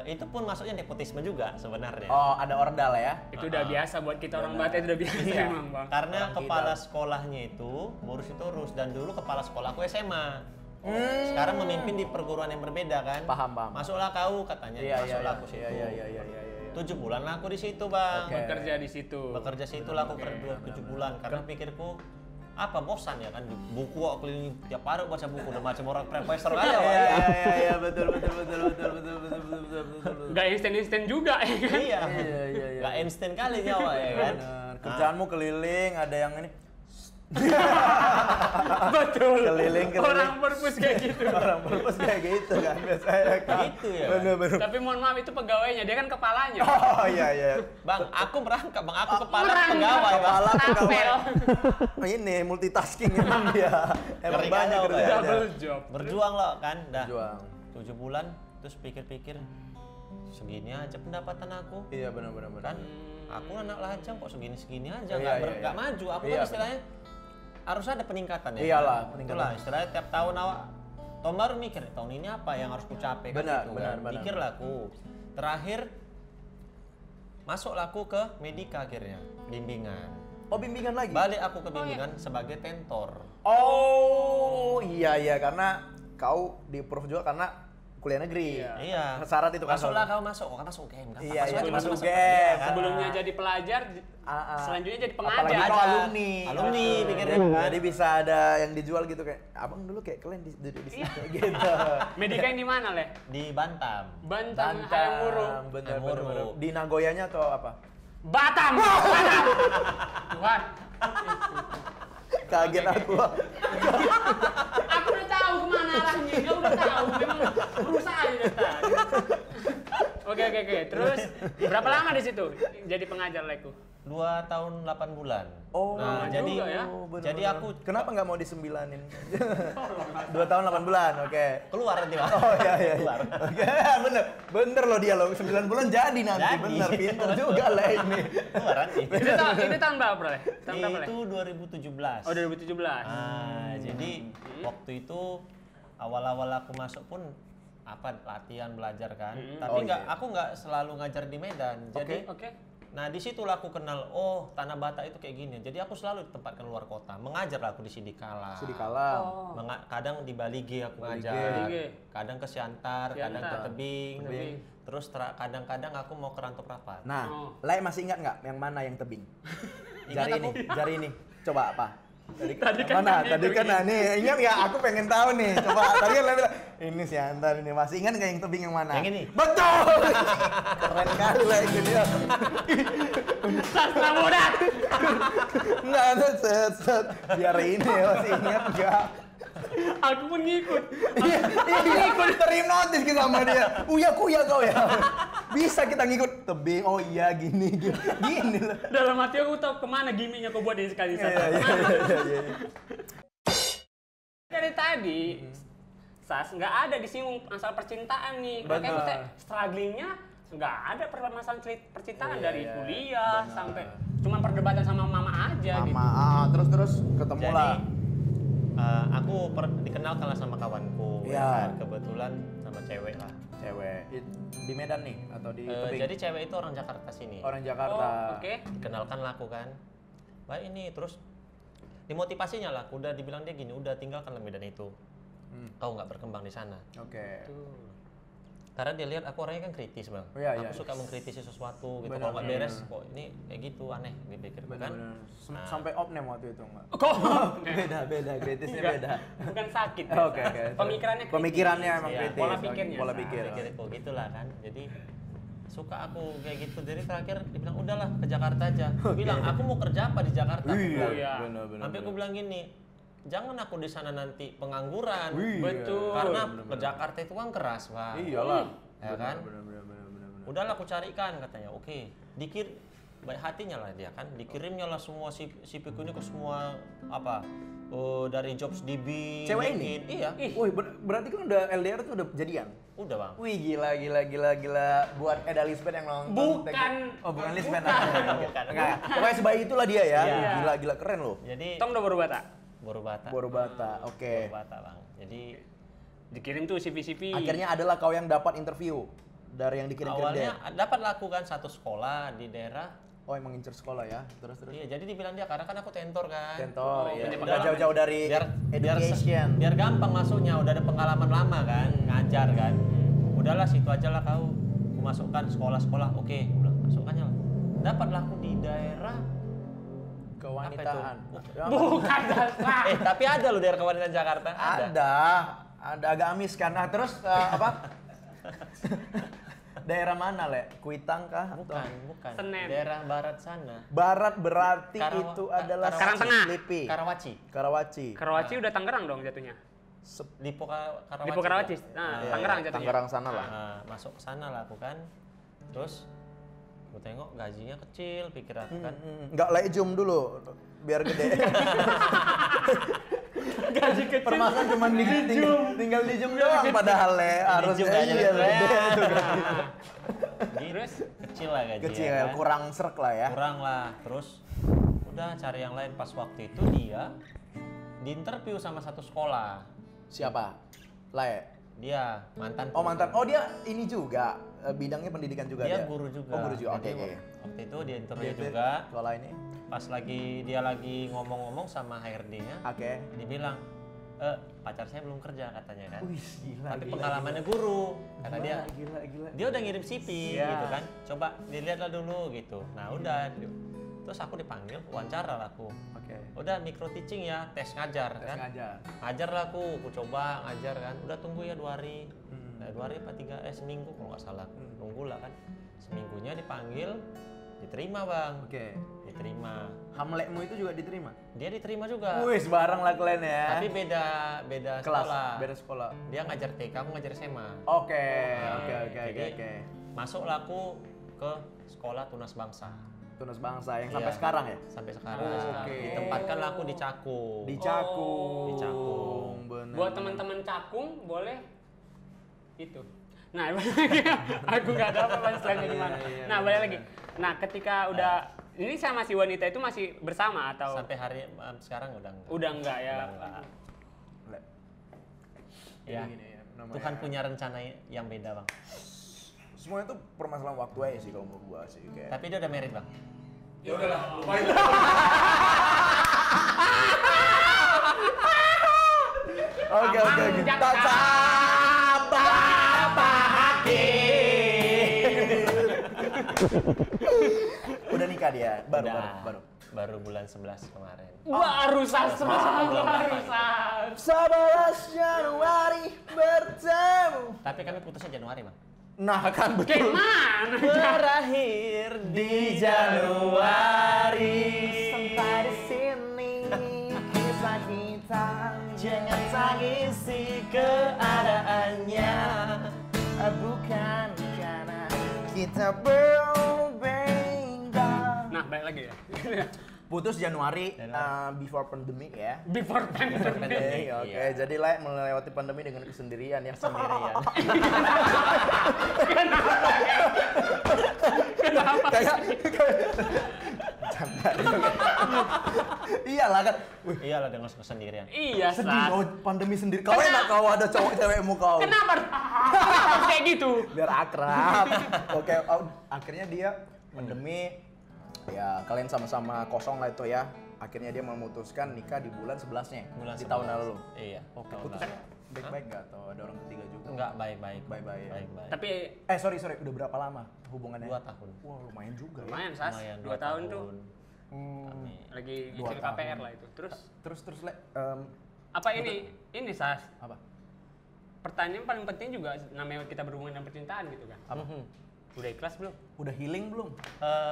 Speaker 4: itu pun masuknya nepotisme juga sebenarnya.
Speaker 3: Oh, ada ordal ya?
Speaker 1: Itu udah biasa buat kita orang Batak, itu udah biasa
Speaker 3: Iya.
Speaker 1: emang bang.
Speaker 4: Karena
Speaker 3: Orang
Speaker 4: kepala
Speaker 3: kita.
Speaker 4: sekolahnya itu Boris Sitorus, dan dulu kepala sekolahku SMA. Sekarang memimpin di perguruan yang berbeda kan.
Speaker 3: Paham.
Speaker 4: Masuklah kau katanya.
Speaker 3: Iya.
Speaker 4: Masuklah aku situ.
Speaker 3: Iya.
Speaker 4: 7 bulan lah aku di situ bang.
Speaker 3: Oke.
Speaker 1: Bekerja di situ.
Speaker 4: Bekerja situ lah aku kerja 7 bulan. Karena pikirku apa bosan ya kan, di buku kok keliling tiap hari baca buku, udah macam orang profesor aja Pak.
Speaker 3: Iya, betul.
Speaker 1: Gak instan juga ya kan?
Speaker 4: Iya.
Speaker 3: Iya.
Speaker 4: Gak instan kali nyawa ya kan.
Speaker 3: Benar. Kerjaanmu keliling, ada yang ini
Speaker 1: Betul.
Speaker 3: Keliling.
Speaker 1: Orang perpus kayak gitu.
Speaker 3: Orang perpus kayak gitu kan biasanya kan.
Speaker 4: Gitu ya.
Speaker 3: Bener.
Speaker 1: Tapi mohon maaf, itu pegawainya, dia kan kepalanya.
Speaker 3: Oh iya.
Speaker 4: Bang, aku merangkap, bang, aku kepala
Speaker 1: Merangkap.
Speaker 4: pegawai bang.
Speaker 3: Kepala pegawai.
Speaker 1: Rapel.
Speaker 3: Ini multitasking emang dia. Emang
Speaker 4: Ngeri
Speaker 3: banyak
Speaker 4: kacau,
Speaker 3: kerjanya.
Speaker 1: Double job.
Speaker 4: Berjuang loh kan, dah.
Speaker 3: Juang.
Speaker 4: 7 bulan, terus pikir-pikir segini aja pendapatan aku.
Speaker 3: Iya benar.
Speaker 4: Kan aku anak lajang kok segini-segini aja,
Speaker 3: Iya,
Speaker 4: nggak maju. Aku
Speaker 3: Iya,
Speaker 4: kan istilahnya harus ada peningkatan ya.
Speaker 3: Iyalah,
Speaker 4: kan?
Speaker 3: peningkatan.
Speaker 4: Itulah istilahnya tiap tahun tahun baru mikir, tahun ini apa yang harus ku capai kan
Speaker 3: Benar,
Speaker 4: gitu
Speaker 3: benar.
Speaker 4: kan. Pikirlah aku. Terakhir masuklah aku ke Medika akhirnya, bimbingan.
Speaker 3: Oh bimbingan lagi?
Speaker 4: Balik aku ke bimbingan sebagai tentor.
Speaker 3: Oh iya karena kau di Prof juga karena kuliah negeri.
Speaker 4: Iya.
Speaker 3: Syarat itu kan.
Speaker 4: Masuklah kau masuk, kau kan masuk UGM kan.
Speaker 3: Iya,
Speaker 4: Masuk
Speaker 3: iya,
Speaker 4: aja,
Speaker 3: masuk
Speaker 4: masuk.
Speaker 3: UGM.
Speaker 4: Iya, kan?
Speaker 1: Sebelumnya jadi pelajar, selanjutnya jadi
Speaker 3: Apalagi
Speaker 1: pengajar.
Speaker 3: kau alumni.
Speaker 4: Alumni, pikirnya.
Speaker 3: Jadi bisa ada yang dijual gitu kayak, abang dulu kayak kalian duduk di sini kayak gitu.
Speaker 1: Medika yang di mana, Leh?
Speaker 4: Di Bantam.
Speaker 1: Bantam, Hayamuru.
Speaker 3: Bener.
Speaker 4: Hayamuru.
Speaker 3: Di Nagoyanya atau apa?
Speaker 1: Batam. Tuhan.
Speaker 3: Kaget aku.
Speaker 1: Aku udah tahu kemana arahnya. Kau udah tahu. Memang berusaha aja dari tadi. Oke. Terus berapa lama di situ jadi pengajar Leku?
Speaker 4: 2 tahun 8 bulan.
Speaker 3: Oh,
Speaker 4: nah,
Speaker 1: lama
Speaker 4: jadi
Speaker 1: juga ya.
Speaker 4: jadi aku
Speaker 3: Kenapa nggak mau disembilanin? 2 tahun 8 bulan, oke.
Speaker 4: keluar nanti, Pak.
Speaker 3: Oh iya.
Speaker 4: Keluar.
Speaker 3: Oke, bener loh dia loh, 9 bulan jadi nanti,
Speaker 4: Jadi.
Speaker 3: bener, pinter juga lah ini.
Speaker 4: Keluar nanti.
Speaker 1: Ini tahun berapa, Le? Tahun berapa, Le?
Speaker 4: Itu 2017.
Speaker 1: Oh, 2017.
Speaker 4: Jadi waktu itu awal-awal aku masuk pun latihan belajar kan. Tapi
Speaker 3: Oh, iya.
Speaker 4: aku nggak selalu ngajar di Medan. Jadi
Speaker 1: Oke.
Speaker 4: nah disitulah aku kenal, oh Tanah Batak itu kayak gini. Jadi aku selalu ditempatkan luar kota. Mengajar lah aku di Sidikala.
Speaker 3: Sidikala.
Speaker 1: Oh.
Speaker 4: Kadang di Bali G aku
Speaker 3: Bali G.
Speaker 4: ngajar.
Speaker 1: Bali G.
Speaker 4: Kadang ke Siantar, kadang ke
Speaker 1: Siantar.
Speaker 4: Tebing.
Speaker 1: Tebing.
Speaker 4: Terus kadang-kadang aku mau ke Rantau Prapat.
Speaker 3: Nah,
Speaker 1: Oh.
Speaker 3: Lai masih ingat nggak yang mana yang tebing?
Speaker 4: Ingat
Speaker 3: Jari
Speaker 4: aku.
Speaker 3: ini, jari ini. Coba apa?
Speaker 1: Tadi
Speaker 3: Yang
Speaker 1: kan
Speaker 3: mana?
Speaker 1: yang
Speaker 3: Tadi kan
Speaker 1: tebing.
Speaker 3: nah, nih, ingat nggak? Aku pengen tahu nih. Coba tadi kan Lai bilang, ini sih antar ini. Masih ingat nggak yang tebing yang mana?
Speaker 4: Yang ini?
Speaker 3: Betul. Keren kali lah ini dia.
Speaker 1: Sastra muda.
Speaker 3: Enggak ada set. Biar ini masih ingat nggak?
Speaker 1: Aku pun ngikut.
Speaker 3: Iya, terhipnotis kita sama dia. Uya kau ya. Bisa kita ngikut tebing. Oh iya gini lah.
Speaker 1: Dalam hati aku tahu kemana gimmicknya kau buat ini sekali.
Speaker 3: Iya.
Speaker 1: Dari tadi, Sas, nggak ada disinggung masalah percintaan nih. Makanya
Speaker 3: Benar.
Speaker 1: maksudnya strugglingnya nggak ada permasalahan percintaan
Speaker 3: Iya,
Speaker 1: dari
Speaker 3: iya.
Speaker 1: kuliah
Speaker 3: Benar.
Speaker 1: sampai cuma perdebatan sama mama aja gitu.
Speaker 3: Terus ketemu
Speaker 4: Jadi
Speaker 3: lah.
Speaker 4: aku dikenalkan lah sama kawanku.
Speaker 3: Iya.
Speaker 4: Ya kan? Kebetulan sama cewek lah.
Speaker 3: Cewek di Medan nih atau di
Speaker 4: Eh,
Speaker 3: tebing?
Speaker 4: jadi cewek itu orang Jakarta sini.
Speaker 3: Orang Jakarta.
Speaker 1: Oh, oke.
Speaker 4: Dikenalkan lah aku kan. Baik ini terus dimotivasinya lah. Udah dibilang dia gini, udah tinggalkan lah Medan itu. Kau nggak berkembang di sana.
Speaker 3: Oke.
Speaker 4: Karena dia lihat aku orangnya kan kritis bang.
Speaker 3: Oh, iya,
Speaker 4: aku
Speaker 3: iya.
Speaker 4: suka mengkritisi sesuatu gitu.
Speaker 3: Benar,
Speaker 4: Kalau nggak
Speaker 3: benar,
Speaker 4: beres,
Speaker 3: benar.
Speaker 4: kok ini kayak gitu aneh dipikirku kan.
Speaker 3: Benar-benar.
Speaker 4: Nah.
Speaker 3: Sampai opname waktu itu enggak?
Speaker 1: Kok?
Speaker 3: Beda, kritisnya
Speaker 1: Enggak,
Speaker 3: beda.
Speaker 1: bukan sakit.
Speaker 3: Oke.
Speaker 1: Pemikirannya kritis.
Speaker 3: Pemikirannya emang
Speaker 4: Iya,
Speaker 3: kritis.
Speaker 1: pola pikirnya.
Speaker 3: Pola pikir.
Speaker 4: Pikirku gitulah kan. Jadi suka aku kayak gitu. Jadi terakhir dibilang udahlah ke Jakarta aja. Aku bilang aku mau kerja apa di Jakarta. Aku bilang.
Speaker 1: Iya.
Speaker 3: Benar.
Speaker 4: Sampai aku bilang gini, jangan aku di sana nanti pengangguran.
Speaker 3: Wih,
Speaker 1: Betul.
Speaker 4: Karena
Speaker 3: benar,
Speaker 4: ke Jakarta itu kan keras bang.
Speaker 3: Iyalah.
Speaker 4: Ya kan?
Speaker 3: Benar.
Speaker 4: Udahlah aku carikan katanya. Oke, baik hatinya lah dia kan. Dikirimnya lah semua CV-ku ini ke semua apa? Dari Jobs DB.
Speaker 3: Cewek ini?
Speaker 4: LinkedIn. Iya.
Speaker 3: Wih, berarti kan udah LDR tuh udah jadian?
Speaker 4: Udah bang.
Speaker 3: Wih, gila. Buat Eda Lisbeth yang nonton.
Speaker 1: Bukan.
Speaker 3: Oh, bukan Lisbeth.
Speaker 4: Bukan.
Speaker 3: Enggak. Pokoknya sebaik itulah dia ya.
Speaker 4: Iya.
Speaker 3: Gila keren loh.
Speaker 4: Jadi
Speaker 1: Tong udah baru bata.
Speaker 4: Borobata.
Speaker 3: Borobata. Oke.
Speaker 4: Borobata bang. Jadi
Speaker 1: Dikirim tuh CV.
Speaker 3: Akhirnya adalah kau yang dapat interview dari yang dikirim-kirim dia.
Speaker 4: awalnya dapat lakukan satu sekolah di daerah.
Speaker 3: Oh, emang incer sekolah ya. Terus.
Speaker 4: Iya, jadi dibilang dia karena kan aku tentor kan.
Speaker 3: Tentor,
Speaker 1: Oh,
Speaker 3: ya.
Speaker 1: punya
Speaker 3: Udah
Speaker 1: pengalaman.
Speaker 3: jauh-jauh dari education.
Speaker 4: biar gampang masuknya, udah ada pengalaman lama kan, ngajar kan. Udahlah situ aja lah kau. Aku masukkan sekolah-sekolah, oke, aku bilang masukkannya lah. Dapatlah aku di daerah
Speaker 3: Kewanitaan. Ya,
Speaker 1: Bukan Sastra.
Speaker 4: tapi ada loh daerah kewanitaan Jakarta.
Speaker 3: ada agak amis kan. Nah, terus apa? Daerah mana, Le? Kuitang kah? Atau-
Speaker 4: Bukan.
Speaker 1: Senen.
Speaker 4: Daerah barat sana.
Speaker 3: Barat berarti
Speaker 4: Karawa-
Speaker 3: itu adalah
Speaker 1: Karangtengah.
Speaker 3: Slipi.
Speaker 4: Karawaci.
Speaker 3: Karawaci.
Speaker 1: Karawaci udah Tangerang dong jatuhnya.
Speaker 4: Lipo Karawaci.
Speaker 1: Lipo Karawaci.
Speaker 4: tuh.
Speaker 1: Nah,
Speaker 3: Iya,
Speaker 1: Tangerang jatuhnya.
Speaker 3: Tangerang sana lah.
Speaker 4: Nah, masuk ke sana lah aku kan. Terus aku tengok gajinya kecil, pikir aku kan.
Speaker 3: Nggak like zoom dulu biar gede.
Speaker 1: Gaji kecil.
Speaker 3: Permasalahan cuma tinggal di zoom doang padahal Le harus
Speaker 4: zoom aja,
Speaker 3: iya,
Speaker 4: Le.
Speaker 3: gede tuh.
Speaker 4: Terus kecil lah gaji.
Speaker 3: Kecil
Speaker 4: ya kan?
Speaker 3: kurang serak lah ya.
Speaker 4: Kurang lah. Terus udah cari yang lain. Pas waktu itu dia diinterview sama satu sekolah.
Speaker 3: Siapa? Le.
Speaker 4: Dia mantan.
Speaker 3: Oh, mantan. Oh, dia ini juga bidangnya pendidikan juga
Speaker 4: Dia
Speaker 3: dia.
Speaker 4: guru juga.
Speaker 3: Oh, guru juga. Oke,
Speaker 4: Jadi
Speaker 3: oke.
Speaker 4: Waktu itu dia interview
Speaker 3: Dia-
Speaker 4: juga.
Speaker 3: Sekolah ini.
Speaker 4: Pas dia lagi ngomong-ngomong sama HRD-nya,
Speaker 3: Oke.
Speaker 4: dibilang, pacar saya belum kerja katanya kan.
Speaker 3: Wih, gila.
Speaker 4: Tapi
Speaker 3: gila,
Speaker 4: pengalamannya guru. Kata
Speaker 3: gila.
Speaker 4: dia,
Speaker 3: Gila.
Speaker 4: dia udah ngirim CV
Speaker 1: Iya.
Speaker 4: gitu kan. Coba dilihatlah dulu gitu. Nah, udah. Terus aku dipanggil, wawancara lah aku.
Speaker 3: Oke.
Speaker 4: Udah micro teaching ya, tes ngajar
Speaker 3: Tes
Speaker 4: kan.
Speaker 3: ngajar.
Speaker 4: Ngajar lah aku coba ngajar kan. Udah tunggu ya 2 hari.
Speaker 3: Hmm.
Speaker 4: Nah, 2 hari apa 3 seminggu kalau nggak salah. Nunggu lah kan. Seminggunya dipanggil, diterima bang.
Speaker 3: Oke.
Speaker 4: Diterima.
Speaker 3: Hamletmu itu juga diterima?
Speaker 4: Dia diterima juga.
Speaker 3: Wih, sebarang lah kalian ya.
Speaker 4: Tapi beda
Speaker 3: kelas,
Speaker 4: sekolah.
Speaker 3: beda sekolah.
Speaker 4: Dia ngajar TK, aku ngajar SMA.
Speaker 3: Oke,
Speaker 4: Nah,
Speaker 3: oke.
Speaker 4: jadi Masuklah aku ke sekolah Tunas Bangsa.
Speaker 3: Tunas Bangsa yang sampai
Speaker 4: Iya.
Speaker 3: sekarang ya?
Speaker 4: Sampai sekarang.
Speaker 3: Oke.
Speaker 4: Ditempatkan aku di Cakung.
Speaker 3: Di Cakung.
Speaker 1: Oh.
Speaker 4: Di Cakung.
Speaker 3: Bener.
Speaker 1: Buat teman-teman Cakung boleh itu. Nah, aku nggak tahu apa istilahnya gimana.
Speaker 3: Iya,
Speaker 1: Nah, balik lagi. Nah, ketika udah ini sama si wanita itu masih bersama atau
Speaker 4: Sampai hari sekarang udah enggak.
Speaker 1: udah enggak ya?
Speaker 4: Udah enggak.
Speaker 3: Le-
Speaker 4: Ya.
Speaker 3: Gini ya, namanya-
Speaker 4: Tuhan punya rencana yang beda, Bang.
Speaker 3: Semuanya tuh permasalahan waktu aja sih kalau menurut gua sih kayak.
Speaker 4: Tapi dia udah married, Bang.
Speaker 2: Ya udahlah, lupain.
Speaker 3: Oke.
Speaker 1: Amang
Speaker 3: Kita
Speaker 1: jaksa.
Speaker 3: sabar Pak Hakim. Udah nikah dia? Baru.
Speaker 4: Baru bulan 11 kemarin.
Speaker 1: Baru sastra,
Speaker 4: bulan
Speaker 1: baru
Speaker 4: depan.
Speaker 1: sastra.
Speaker 3: 11 Januari bertemu.
Speaker 4: Tapi kami putusnya Januari, Bang.
Speaker 3: Nah kan betul.
Speaker 1: Gimana?
Speaker 4: Berakhir di Januari.
Speaker 3: Sampai di sini kisah kita.
Speaker 4: Jangan tangisi keadaannya.
Speaker 3: Bukan karena kita berbeda.
Speaker 1: Nah, balik lagi ya.
Speaker 3: Putus Januari, before pandemic ya.
Speaker 1: Before pandemic.
Speaker 3: Oke,
Speaker 4: Iya.
Speaker 3: jadi melewati pandemi dengan kesendirian ya.
Speaker 4: Sendirian.
Speaker 1: Kenapa?
Speaker 3: Kayak canda. Iyalah kan. Wih,
Speaker 4: Iyalah dengan kesendirian.
Speaker 1: Iya,
Speaker 3: sedih
Speaker 1: Sas.
Speaker 3: kau pandemi sendiri. Kau enak kau ada cowok cewekmu kau.
Speaker 1: Kenapa harus kayak gitu?
Speaker 3: Biar akrab. Oke, akhirnya dia pandemi. Ya, kalian sama-sama kosong lah itu ya. Akhirnya dia memutuskan nikah di bulan 11-nya.
Speaker 4: Bulan
Speaker 3: di tahun
Speaker 4: 11.
Speaker 3: lalu.
Speaker 4: Iya.
Speaker 3: Oke,
Speaker 4: tahun
Speaker 3: putusnya
Speaker 4: lalu.
Speaker 3: baik-baik nggak atau ada orang ketiga juga?
Speaker 4: Enggak baik-baik.
Speaker 3: Baik-baik ya.
Speaker 4: Baik-baik.
Speaker 1: Tapi
Speaker 3: Sorry, udah berapa lama hubungannya?
Speaker 4: 2 tahun.
Speaker 3: Wah, lumayan juga ya.
Speaker 1: lumayan, Sas.
Speaker 4: Lumayan
Speaker 1: 2 tahun tuh
Speaker 4: Kami
Speaker 1: lagi
Speaker 3: 2
Speaker 1: ngicil
Speaker 3: tahun.
Speaker 1: KPR lah itu. Terus
Speaker 3: Le,
Speaker 1: apa ini Sas?
Speaker 3: apa?
Speaker 1: Pertanyaan paling penting juga namanya kita berhubungan dengan percintaan gitu kan.
Speaker 3: Apa?
Speaker 1: Udah ikhlas belum?
Speaker 3: Udah healing belum?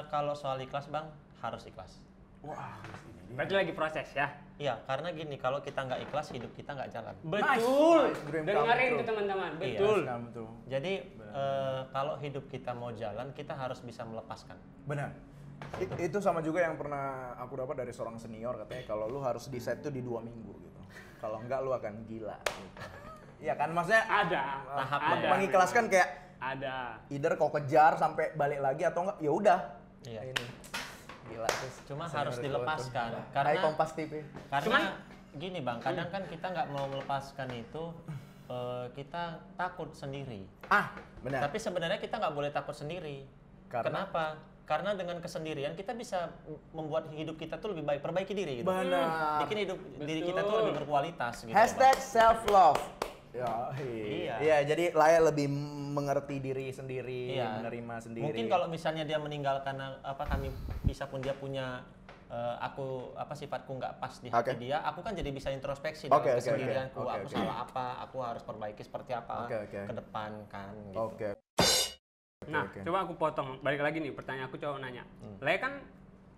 Speaker 4: Kalau soal ikhlas, Bang, harus ikhlas.
Speaker 3: Wah, ini dia.
Speaker 1: Berarti lagi proses ya.
Speaker 4: Iya, karena gini, kalau kita nggak ikhlas, hidup kita nggak jalan.
Speaker 1: Betul.
Speaker 3: Nice, dream come
Speaker 1: Dengerin
Speaker 3: true.
Speaker 1: tuh teman-teman.
Speaker 4: Iya.
Speaker 1: Betul.
Speaker 3: Nah, betul.
Speaker 4: Jadi kalau hidup kita mau jalan, kita harus bisa melepaskan.
Speaker 3: Benar. Itu sama juga yang pernah aku dapat dari seorang senior, katanya kalau lu harus di set tuh di 2 minggu gitu. Kalau enggak lu akan gila gitu. Iya kan, maksudnya
Speaker 1: Ada.
Speaker 4: Tahapnya.
Speaker 1: Ada.
Speaker 3: mengikhlaskan kayak
Speaker 1: Ada.
Speaker 3: either kau kejar sampai balik lagi atau enggak, ya udah.
Speaker 4: Iya.
Speaker 3: Ini gila terus.
Speaker 4: Cuma
Speaker 3: Saya
Speaker 4: harus
Speaker 3: menurut
Speaker 4: dilepaskan,
Speaker 3: gua tuh.
Speaker 4: karena-
Speaker 3: Hai Kompas TV.
Speaker 4: Karena
Speaker 1: Cuman-
Speaker 4: gini, Bang, kadang kan kita nggak mau melepaskan itu, kita takut sendiri.
Speaker 3: Benar.
Speaker 4: Tapi sebenarnya kita nggak boleh takut sendiri.
Speaker 3: Karena?
Speaker 4: Kenapa? Karena dengan kesendirian kita bisa membuat hidup kita tuh lebih baik, perbaiki diri gitu.
Speaker 3: Benar.
Speaker 4: Bikin hidup diri kita tuh
Speaker 1: Betul.
Speaker 4: lebih berkualitas gitu.
Speaker 3: Hashtag
Speaker 4: Bang.
Speaker 3: self love. Ya,
Speaker 4: Iya.
Speaker 3: Iya, jadi layak lebih mengerti diri sendiri,
Speaker 4: Iya.
Speaker 3: menerima sendiri.
Speaker 4: Mungkin kalau misalnya dia meninggalkan kami bisa pun dia punya sifatku nggak pas di hati
Speaker 3: Oke.
Speaker 4: dia, aku kan jadi bisa introspeksi
Speaker 3: Oke,
Speaker 4: dalam
Speaker 3: oke,
Speaker 4: kesendirianku,
Speaker 3: oke,
Speaker 4: aku
Speaker 3: oke.
Speaker 4: salah apa, aku harus perbaiki seperti apa
Speaker 3: Oke, oke.
Speaker 4: ke depan kan gitu.
Speaker 3: Oke.
Speaker 1: Nah,
Speaker 3: oke.
Speaker 1: coba aku potong. Balik lagi nih, pertanyaan aku coba nanya. Lea kan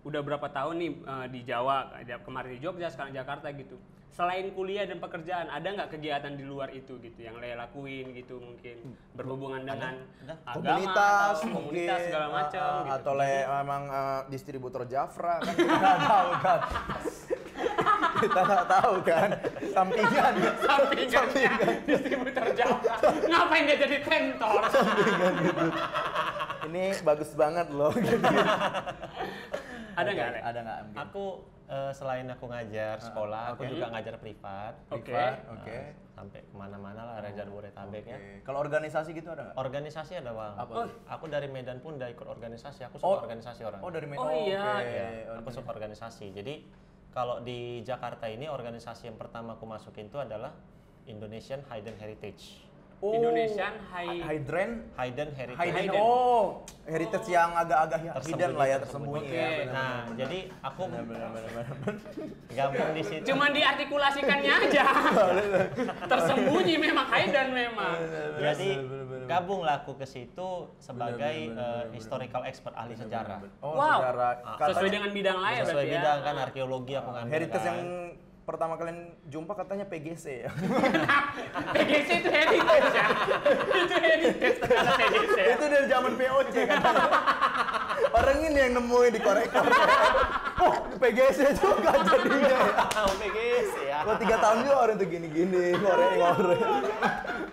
Speaker 1: udah berapa tahun nih di Jawa, kemarin di Jogja, sekarang Jakarta gitu. Selain kuliah dan pekerjaan, ada nggak kegiatan di luar itu gitu yang Lea lakuin gitu mungkin berhubungan dengan
Speaker 4: Ada.
Speaker 1: agama
Speaker 3: Komunitas
Speaker 1: atau
Speaker 3: mungkin
Speaker 1: komunitas segala macam gitu.
Speaker 3: atau memang distributor Jafra kan kita nggak tahu kan. Kita nggak tahu kan sampingan
Speaker 1: Sampingannya distributor Java. Ngapain dia jadi tentor?
Speaker 3: ini bagus banget loh gitu.
Speaker 1: Ada nggak, Le?
Speaker 3: Ada nggak mungkin?
Speaker 4: Aku selain aku ngajar sekolah, aku
Speaker 3: oke.
Speaker 4: juga ngajar privat.
Speaker 1: Oke.
Speaker 3: Privat, oke.
Speaker 4: Sampai kemana-mana lah, ngajar Bodetabek ya.
Speaker 3: Oke. Kalau organisasi gitu ada nggak?
Speaker 4: Organisasi ada, Bang.
Speaker 3: Apa tuh?
Speaker 4: Aku dari Medan pun udah ikut organisasi. Aku suka organisasi orang.
Speaker 3: Oh dari Medan.
Speaker 1: Oh, iya.
Speaker 3: Oke.
Speaker 4: Ya, aku suka organisasi. Jadi kalau di Jakarta ini organisasi yang pertama aku masukin itu adalah Indonesian Hidden Heritage.
Speaker 3: Oh,
Speaker 1: Indonesian
Speaker 3: Hydran.
Speaker 4: Hidden Heritage.
Speaker 3: Hidden.
Speaker 1: Hidden.
Speaker 3: Oh, heritage yang agak-agak hidden lah ya, tersembunyi
Speaker 1: Oke.
Speaker 3: ya. benar,
Speaker 4: Nah,
Speaker 3: benar,
Speaker 4: jadi aku
Speaker 3: benar.
Speaker 4: gabung di situ.
Speaker 1: Cuman diartikulasikannya aja. Tersembunyi memang Haidan memang.
Speaker 4: Jadi gabunglah aku ke situ sebagai historical expert ahli sejarah.
Speaker 3: Oh,
Speaker 1: Wow.
Speaker 3: sejarah.
Speaker 1: Sesuai dengan bidang lain
Speaker 4: Sesuai
Speaker 1: berarti ya.
Speaker 4: bidang kan arkeologi aku ngambil.
Speaker 3: Heritage
Speaker 4: kan.
Speaker 3: yang pertama kalian jumpa katanya PGC ya.
Speaker 1: PGC itu heritage ya. Itu heritage ternyata PGC.
Speaker 3: Itu dari zaman POC kan. Orang ini yang nemuin dikorek-korek. Oh, PGC juga jadinya ya.
Speaker 4: PGC ya.
Speaker 3: Lo 3 tahun juga orang tuh gini-gini, ngorek-ngorek.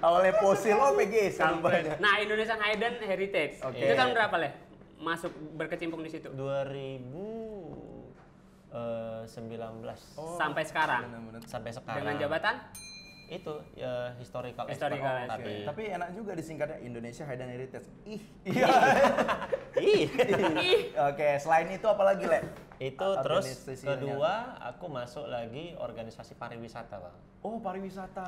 Speaker 3: Awalnya fosil, oh PGC rupanya.
Speaker 1: Nah, Indonesian Hidden Heritage.
Speaker 3: Oke.
Speaker 1: Itu tahun berapa, Le? Masuk berkecimpung di situ.
Speaker 4: 2019
Speaker 1: Sampai sekarang.
Speaker 4: sampai sekarang.
Speaker 1: Dengan jabatan?
Speaker 4: Itu historical
Speaker 1: Historical
Speaker 4: expert
Speaker 1: expert.
Speaker 3: Tapi enak juga disingkatnya Indonesia Hidden Heritage. Ih.
Speaker 4: Ih.
Speaker 3: Oke, selain itu apa lagi, Le?
Speaker 4: Itu terus
Speaker 3: Organisasinya.
Speaker 4: kedua aku masuk lagi organisasi pariwisata, Bang.
Speaker 3: Oh, pariwisata.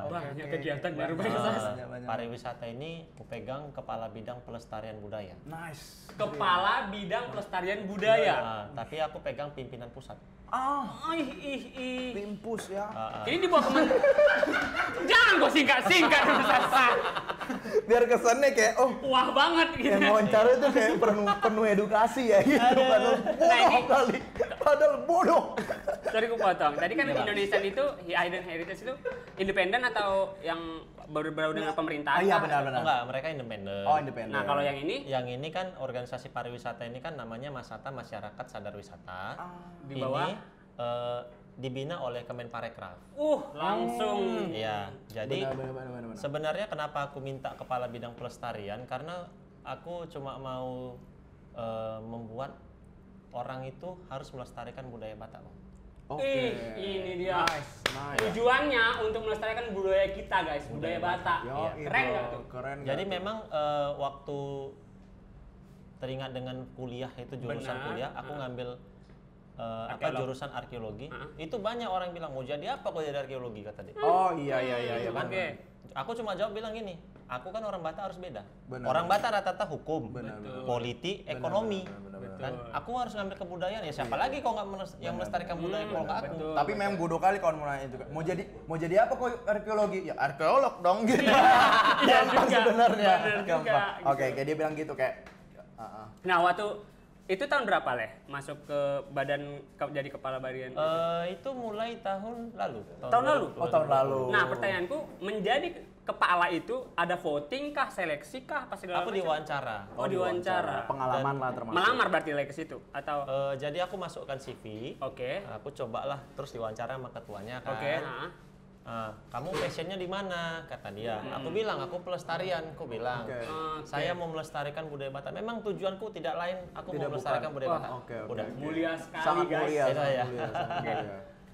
Speaker 3: Oke,
Speaker 1: Banyak
Speaker 3: oke.
Speaker 1: kegiatan ya,
Speaker 3: Banyak,
Speaker 1: rupanya, Sas.
Speaker 3: banyak.
Speaker 4: Pariwisata ini aku pegang kepala bidang pelestarian budaya.
Speaker 3: Nice.
Speaker 1: Kepala Bidang Pelestarian Budaya.
Speaker 4: Nah, tapi aku pegang pimpinan pusat.
Speaker 1: Ih.
Speaker 3: Pimpus ya.
Speaker 1: Ini dibawa kemana? Jangan kok singkat-singkat, Sasa.
Speaker 3: Biar kesannya kayak
Speaker 1: Wah banget gitu.
Speaker 3: yang wawancara itu kayak penuh edukasi ya gitu. Padahal
Speaker 1: Nah, ini-
Speaker 3: bodoh kali. Padahal bodoh.
Speaker 1: Sorry ku potong. Tadi kan Indonesia itu Hidden Heritage itu independen atau yang berbau dengan pemerintahan?
Speaker 3: Iya,
Speaker 1: kah?
Speaker 3: benar-benar.
Speaker 4: Enggak, mereka independen.
Speaker 3: Oh, independen.
Speaker 1: Nah, kalau yang ini
Speaker 4: Yang ini kan organisasi pariwisata ini kan namanya Masata Masyarakat Sadar Wisata.
Speaker 1: di bawah
Speaker 4: Ini dibina oleh Kemenparekraf.
Speaker 1: langsung
Speaker 4: Iya, jadi
Speaker 3: benar.
Speaker 4: sebenarnya kenapa aku minta kepala bidang pelestarian karena aku cuma mau membuat orang itu harus melestarikan budaya Batak, Bang.
Speaker 3: Oke.
Speaker 1: ini dia.
Speaker 3: Nice.
Speaker 1: Tujuannya untuk melestarikan budaya kita, guys, budaya Batak.
Speaker 3: Yo,
Speaker 1: Iya. Keren nggak tuh?
Speaker 3: Keren.
Speaker 4: Jadi
Speaker 3: nggak tuh?
Speaker 4: memang waktu teringat dengan kuliah itu jurusan
Speaker 1: Benar.
Speaker 4: kuliah, aku ngambil jurusan arkeologi. Itu banyak orang bilang mau jadi apa kok jadi arkeologi kata dia.
Speaker 3: Oh iya
Speaker 1: Oke.
Speaker 3: kan.
Speaker 4: Aku cuma jawab bilang gini, aku kan orang Batak harus beda.
Speaker 3: Benar.
Speaker 4: Orang Batak rata-rata hukum,
Speaker 3: Benar, benar.
Speaker 4: politik, ekonomi.
Speaker 3: benar.
Speaker 4: Kan? Aku harus ngambil kebudayaan ya siapa lagi kok nggak yang melestarikan budaya kalau nggak aku.
Speaker 1: betul.
Speaker 3: Tapi memang bodoh kali kalau mau nanya itu. Mau jadi apa kok arkeologi? Ya arkeolog dong gitu.
Speaker 1: Iya
Speaker 3: Gampang
Speaker 1: juga.
Speaker 3: sebenarnya.
Speaker 1: Bener juga,
Speaker 3: Gampang.
Speaker 1: gitu.
Speaker 3: Oke, kayak dia bilang gitu kayak
Speaker 1: Nah, waktu itu tahun berapa, Leh? Masuk ke jadi kepala bagian?
Speaker 4: Itu mulai tahun lalu.
Speaker 1: Tahun lalu?
Speaker 3: Oh, tahun lalu.
Speaker 1: Nah, pertanyaanku, menjadi kepala itu ada voting kah, seleksi kah, pas segala
Speaker 4: Aku
Speaker 1: macam?
Speaker 4: diwawancara.
Speaker 1: Oh, diwawancara.
Speaker 3: Pengalaman lah termasuk.
Speaker 1: Melamar berarti Leh ke situ atau
Speaker 4: Jadi aku masukkan CV.
Speaker 1: Oke.
Speaker 4: Aku cobalah terus diwawancara sama ketuanya kan.
Speaker 1: Oke,
Speaker 4: Kamu passionnya di mana? Kata dia. Aku bilang aku pelestarian. Aku bilang.
Speaker 3: Oke.
Speaker 4: Saya mau melestarikan budaya Batak. Memang tujuanku tidak lain. Aku
Speaker 3: Tidak
Speaker 4: mau melestarikan
Speaker 3: bukan.
Speaker 4: budaya
Speaker 1: Wah,
Speaker 4: Batak.
Speaker 3: oke.
Speaker 4: Udah.
Speaker 1: mulia sekali,
Speaker 3: Sangat
Speaker 1: guys.
Speaker 3: mulia,
Speaker 4: Itu
Speaker 3: sangat
Speaker 4: ya.
Speaker 3: mulia, sangat mulia.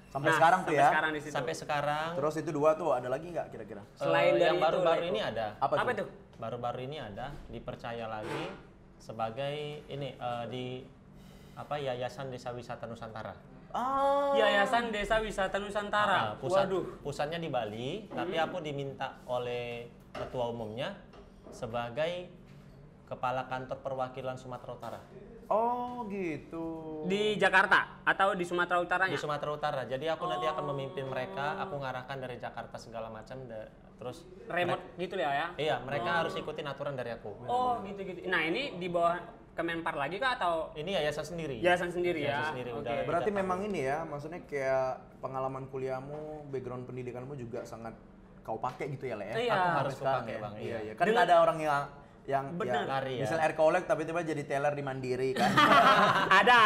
Speaker 3: Sampai
Speaker 1: Nah,
Speaker 3: sekarang tuh
Speaker 1: sampai
Speaker 3: ya.
Speaker 1: sekarang di situ.
Speaker 4: Sampai sekarang.
Speaker 3: Terus itu 2 tuh ada lagi nggak kira-kira?
Speaker 1: Selain dari
Speaker 4: yang
Speaker 1: itu,
Speaker 4: baru-baru
Speaker 1: Leh.
Speaker 4: ini ada.
Speaker 3: Apa
Speaker 1: tuh?
Speaker 4: Baru-baru ini ada dipercaya lagi sebagai ini di Yayasan Desa Wisata Nusantara.
Speaker 1: Yayasan Desa Wisata Nusantara.
Speaker 4: Pusatnya di Bali, tapi aku diminta oleh ketua umumnya sebagai kepala kantor perwakilan Sumatera Utara.
Speaker 3: Oh gitu.
Speaker 1: Di Jakarta atau di Sumatera Utaranya?
Speaker 4: Di Sumatera Utara. Jadi aku nanti akan memimpin mereka, aku ngarahkan dari Jakarta segala macam terus
Speaker 1: Remote gitu ya?
Speaker 4: iya, mereka harus ikutin aturan dari aku.
Speaker 1: Oh, gitu-gitu. Nah, ini di bawah Kemenpar lagi kah atau
Speaker 4: Ini yayasan sendiri.
Speaker 1: yayasan sendiri ya?
Speaker 4: Yayasan sendiri,
Speaker 1: Oke.
Speaker 4: udah.
Speaker 3: Berarti memang ini ya, maksudnya kayak pengalaman kuliahmu, background pendidikanmu juga sangat kau pakai gitu ya, Le?
Speaker 1: Iya.
Speaker 3: Aku
Speaker 4: Harus
Speaker 3: sekarang
Speaker 4: kupakai,
Speaker 3: ya.
Speaker 4: Bang,
Speaker 3: Iya,
Speaker 4: iya.
Speaker 3: iya. Kan ada orang yang
Speaker 1: Bener.
Speaker 4: Lari ya.
Speaker 3: misal arkeolog tapi tiba jadi teller di Mandiri kan.
Speaker 1: Ada.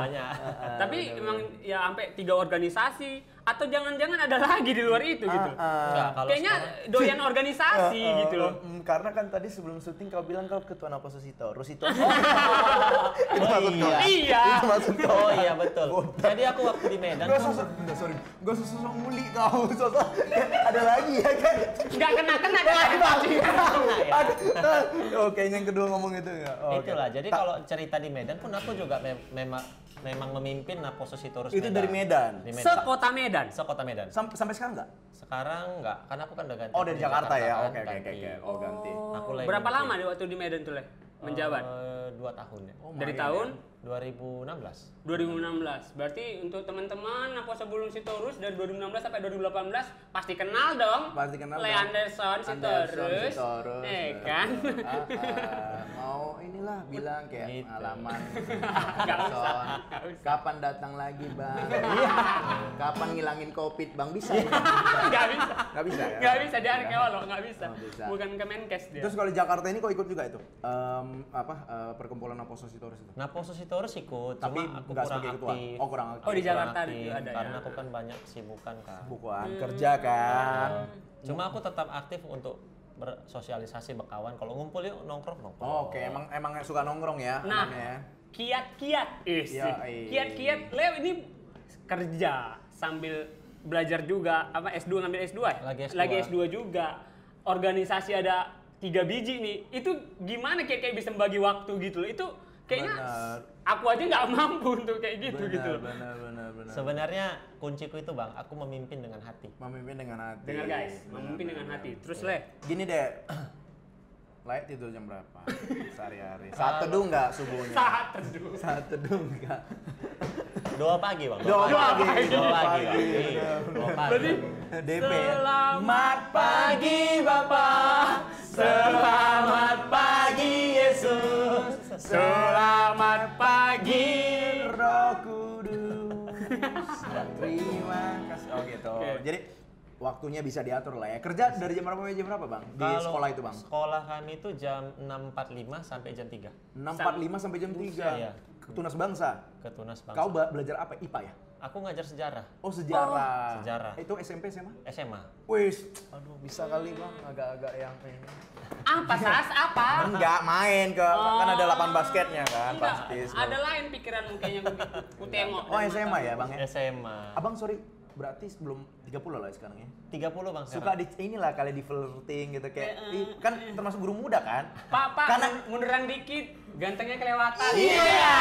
Speaker 4: Banyak.
Speaker 1: Tapi emang ya sampai 3 organisasi atau jangan-jangan ada lagi di luar itu gitu.
Speaker 4: Enggak, kalau
Speaker 1: Kayaknya doyan organisasi gitu loh.
Speaker 3: Karena kan tadi sebelum syuting kau bilang kau ketua Napa Susito, Rusito.
Speaker 4: Oh iya.
Speaker 1: Iya.
Speaker 3: Itu maksud kau.
Speaker 4: Oh iya betul. Jadi aku waktu di Medan
Speaker 3: Gak sosok, gak sosok muli kau, sosok ada lagi ya kan?
Speaker 1: Nggak kena ada lagi.
Speaker 3: Oke, yang kedua ngomong itu enggak? Oh, oke.
Speaker 4: itulah. Jadi kalau cerita di Medan pun aku juga memang memimpin Napo Susitorus
Speaker 3: Itu dari Medan.
Speaker 4: Di Medan.
Speaker 1: Sekota Medan.
Speaker 4: Sekota Medan.
Speaker 3: Sampai sekarang enggak?
Speaker 4: Sekarang enggak, karena aku kan udah ganti.
Speaker 3: Oh, dari Jakarta ya.
Speaker 4: kan,
Speaker 3: Oke.
Speaker 4: ganti.
Speaker 3: Oh, ganti.
Speaker 4: Aku lagi
Speaker 1: Berapa
Speaker 4: memimpin.
Speaker 1: lama di waktu di Medan tuh, Leh? Menjabat?
Speaker 4: 2 tahun ya.
Speaker 1: Dari tahun
Speaker 4: 2016.
Speaker 1: 2016. Berarti untuk teman-teman apa sebelum Sitorus dari 2016 sampai 2018 pasti kenal dong.
Speaker 3: Pasti kenal
Speaker 1: Le
Speaker 3: dong.
Speaker 1: Anderson Sitorus. Kan?
Speaker 3: Mau inilah bilang kayak
Speaker 4: Gitu.
Speaker 3: pengalaman.
Speaker 1: Nggak usah.
Speaker 3: Kapan datang lagi, Bang? Kapan ngilangin Covid, Bang? Bisa.
Speaker 1: Nggak bisa.
Speaker 3: Nggak bisa ya?
Speaker 1: Nggak bisa dia arkeolog, nggak bisa.
Speaker 3: Nggak bisa.
Speaker 1: Bukan Kemenkes dia.
Speaker 3: Terus kalau di Jakarta ini kok ikut juga itu? perkumpulan Napositoris itu?
Speaker 4: Napositoris ikut,
Speaker 3: Tapi
Speaker 4: cuma aku
Speaker 3: nggak
Speaker 4: kurang
Speaker 3: sebagai ketua?
Speaker 4: aktif.
Speaker 3: Oh, kurang aktif.
Speaker 1: Oh, di
Speaker 4: Kurang
Speaker 1: Jakarta
Speaker 4: aktif,
Speaker 1: itu ada ya?
Speaker 4: karena aku kan banyak kesibukan kan.
Speaker 3: Bukuan kerja kan.
Speaker 4: Cuma aku tetap aktif untuk bersosialisasi berkawan. Kalau ngumpul yuk nongkrong.
Speaker 3: Oke, emang suka nongkrong ya
Speaker 1: Nah,
Speaker 3: anaknya ya?
Speaker 1: kiat-kiat. Kiat-kiat. Leo ini kerja sambil belajar juga, apa S2 ngambil S2 ya?
Speaker 4: Lagi
Speaker 1: S2 juga. Organisasi ada 3 biji nih. Itu gimana kayak bisa membagi waktu gitu loh. Itu kayaknya
Speaker 3: Benar.
Speaker 1: aku aja nggak mampu untuk kayak gitu gitu loh.
Speaker 3: Benar.
Speaker 4: Sebenarnya kunciku itu Bang, aku memimpin dengan hati.
Speaker 3: Memimpin dengan hati.
Speaker 1: Dengar guys, memimpin dengan hati. Terus Le,
Speaker 3: Gini deh. Light tidur jam berapa? Sehari-hari. Saat teduh nggak subuhnya?
Speaker 1: saat teduh.
Speaker 3: Saat teduh nggak?
Speaker 4: Doa pagi Bang.
Speaker 3: Doa pagi.
Speaker 4: Doa pagi. Bang. Iya, doa pagi.
Speaker 1: Berarti
Speaker 3: DP ya?
Speaker 1: selamat pagi Bapak, selamat pagi Yesus, selamat pagi
Speaker 3: Roh Kudus. Terima kasih. Oh gitu.
Speaker 1: Oke.
Speaker 3: Jadi waktunya bisa diatur lah ya. Kerja dari jam berapa sampai jam berapa, Bang? Di
Speaker 4: Kalau
Speaker 3: sekolah itu, Bang?
Speaker 4: Sekolah kami itu jam 6.45 sampai jam 3.
Speaker 3: 6.45 sampai jam 3.
Speaker 4: Iya.
Speaker 3: Ke Tunas Bangsa.
Speaker 4: Ke Tunas Bangsa.
Speaker 3: Kau belajar apa? IPA ya?
Speaker 4: Aku ngajar sejarah.
Speaker 3: Oh, sejarah.
Speaker 4: Sejarah.
Speaker 3: Itu SMP SMA?
Speaker 4: SMA.
Speaker 3: Wis, aduh bisa kali, Bang. Agak-agak yang ini.
Speaker 1: apa sas apa?
Speaker 3: Enggak main ke kan ada lapangan basketnya kan
Speaker 1: Enggak,
Speaker 3: pasti.
Speaker 1: ada lain pikiranmu kayaknya ku tengok.
Speaker 3: Oh,
Speaker 1: dari
Speaker 3: SMA
Speaker 1: matamu.
Speaker 3: ya, Bang ya?
Speaker 4: SMA.
Speaker 3: Abang sorry, berarti sebelum 30 lah sekarang ya?
Speaker 4: 30 Bang
Speaker 3: Suka
Speaker 4: sekarang.
Speaker 3: di inilah kali di flirting gitu kayak kan termasuk guru muda kan?
Speaker 1: Pak,
Speaker 3: Karena
Speaker 1: munduran dikit, gantengnya kelewatan.
Speaker 3: iya.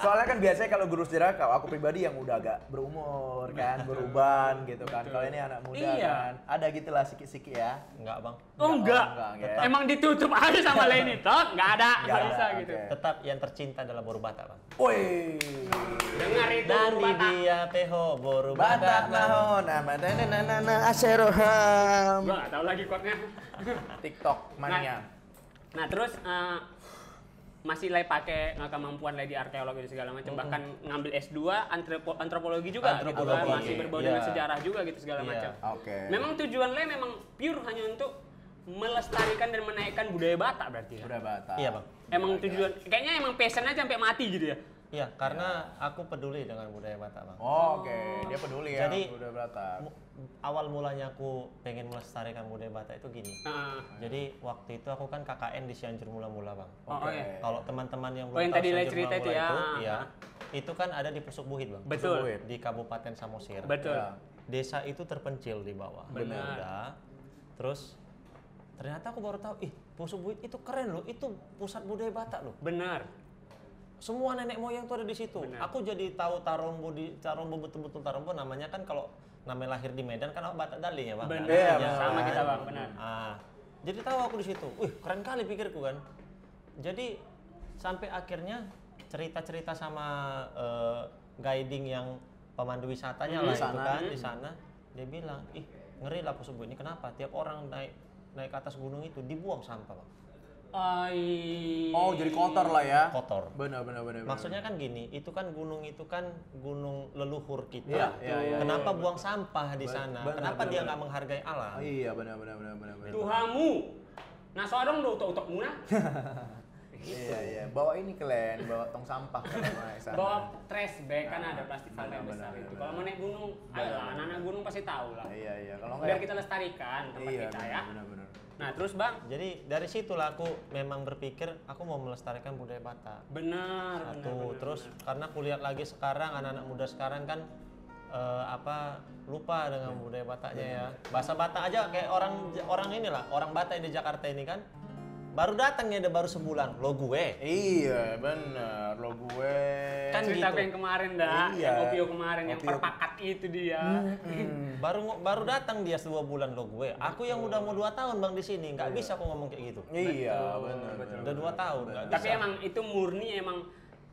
Speaker 3: Soalnya kan biasanya kalau guru sejarah kalau aku pribadi yang udah agak berumur kan, beruban gitu kan. Kalau ini anak muda
Speaker 1: Iya.
Speaker 3: kan. Ada gitulah sikit-sikit ya.
Speaker 4: Enggak Bang.
Speaker 1: Oh enggak.
Speaker 3: ya.
Speaker 1: Emang ditutup aja sama Leni toh? Enggak ada,
Speaker 3: Nggak
Speaker 1: enggak
Speaker 3: ada,
Speaker 1: bisa gitu.
Speaker 3: oke.
Speaker 4: Tetap yang tercinta adalah Boru Batak Bang.
Speaker 3: Woi.
Speaker 1: Dengar itu
Speaker 4: Dan di
Speaker 1: Batak.
Speaker 4: dia peho Boru
Speaker 3: Batak
Speaker 4: Batak
Speaker 3: nahon nama nana aseroham.
Speaker 1: Gua enggak tahu lagi quote-nya.
Speaker 3: TikTok mania.
Speaker 1: Nah, terus masih pakai kemampuan di arkeologi dan segala macam, bahkan ngambil S2 antropologi juga gitu kan,
Speaker 4: Antropologi,
Speaker 1: masih berbau dengan
Speaker 4: iya.
Speaker 1: sejarah juga gitu segala
Speaker 4: Iya.
Speaker 1: macam.
Speaker 3: Oke.
Speaker 1: Memang tujuan memang pure hanya untuk melestarikan dan menaikkan budaya Batak berarti ya.
Speaker 3: Udah Batak.
Speaker 4: Iya Bang.
Speaker 1: Emang tujuan kayaknya emang passion aja sampai mati gitu ya.
Speaker 4: Iya, karena aku peduli dengan budaya Batak Bang.
Speaker 3: Oh, oke, dia peduli ya.
Speaker 4: Jadi-
Speaker 3: udah Batak.
Speaker 4: Awal mulanya aku pengen melestarikan budaya Batak itu gini.
Speaker 1: Nah,
Speaker 4: Jadi waktu itu aku kan KKN di Cianjur mula-mula Bang.
Speaker 1: oh,
Speaker 3: Oke.
Speaker 1: iya.
Speaker 4: Kalau teman-teman yang
Speaker 1: Oh,
Speaker 4: belum
Speaker 1: yang
Speaker 4: tahu
Speaker 1: tadi Lai
Speaker 4: Cianjur
Speaker 1: cerita itu
Speaker 4: mula-mula
Speaker 1: ya.
Speaker 4: itu, iya, itu kan ada di Pusuk Buhit Bang.
Speaker 1: Betul.
Speaker 3: Buhit.
Speaker 4: Di Kabupaten Samosir.
Speaker 1: Betul.
Speaker 3: Ya.
Speaker 4: Desa itu terpencil di bawah.
Speaker 1: Benar.
Speaker 4: Udah. Terus ternyata aku baru tahu, Pusuk Buhit itu keren loh, itu pusat budaya Batak loh.
Speaker 1: Benar.
Speaker 4: Semua nenek moyang tuh ada di situ.
Speaker 1: Benar.
Speaker 4: Aku jadi tahu Tarombo betul-betul Tarombo namanya kan kalau namanya lahir di Medan kan Batak Daling ya Bang.
Speaker 1: Benar.
Speaker 3: Iya,
Speaker 4: Namanya.
Speaker 1: Sama
Speaker 3: benar.
Speaker 1: kita Bang, benar.
Speaker 4: Jadi tahu aku di situ. Wih, keren kali pikirku kan. Jadi sampai akhirnya cerita-cerita sama guiding yang pemandu wisatanya lah itu
Speaker 3: Sana.
Speaker 4: kan di sana. Dia bilang, "Ih, ngeri lah Pusuk Buhit ini kenapa? Tiap orang naik ke atas gunung itu dibuang sampah, Bang.
Speaker 3: Oh, jadi kotor lah ya.
Speaker 4: Kotor.
Speaker 3: Benar.
Speaker 4: Maksudnya kan gini, itu kan gunung leluhur kita.
Speaker 3: Iya, iya.
Speaker 4: Kenapa buang sampah di sana?
Speaker 3: benar,
Speaker 4: Kenapa
Speaker 3: benar,
Speaker 4: dia
Speaker 3: benar.
Speaker 4: nggak menghargai alam?
Speaker 3: Oh, iya, benar.
Speaker 1: Tuhamu. Nah, seorang do utok muna.
Speaker 3: Iya. Bawa ini kalian, bawa tong sampah ke sana.
Speaker 1: Bawa trash bag kan ada plastik sampah yang besar
Speaker 3: benar,
Speaker 1: itu.
Speaker 3: benar.
Speaker 1: Kalau mau naik gunung, ayolah anak-anak gunung pasti tahu lah.
Speaker 3: Iya. Kalau
Speaker 1: Biar
Speaker 3: enggak
Speaker 1: kita lestarikan tempat
Speaker 3: iya,
Speaker 1: kita ya.
Speaker 3: benar.
Speaker 1: Nah, terus Bang,
Speaker 4: Jadi dari situlah aku memang berpikir aku mau melestarikan budaya Batak.
Speaker 1: benar.
Speaker 4: Terus karena aku lihat lagi sekarang anak-anak muda sekarang kan lupa dengan budaya Bataknya ya. Bahasa Batak aja kayak orang inilah, orang Batak yang di Jakarta ini kan baru datang ya, baru sebulan lo gue.
Speaker 3: Iya, benar. Lo gue.
Speaker 4: Kan
Speaker 1: cerita
Speaker 4: gitu.
Speaker 1: yang kemarin dah,
Speaker 3: Iya.
Speaker 1: yang Opio kemarin, yang
Speaker 3: Opio.
Speaker 1: perpakat itu dia.
Speaker 4: Baru datang dia 2 bulan lo gue. Aku yang udah mau 2 tahun Bang di sini, nggak bisa aku ngomong kayak gitu.
Speaker 3: Iya, benar.
Speaker 4: Udah 2 tahun, nggak
Speaker 1: Tapi
Speaker 4: bisa.
Speaker 1: emang itu murni emang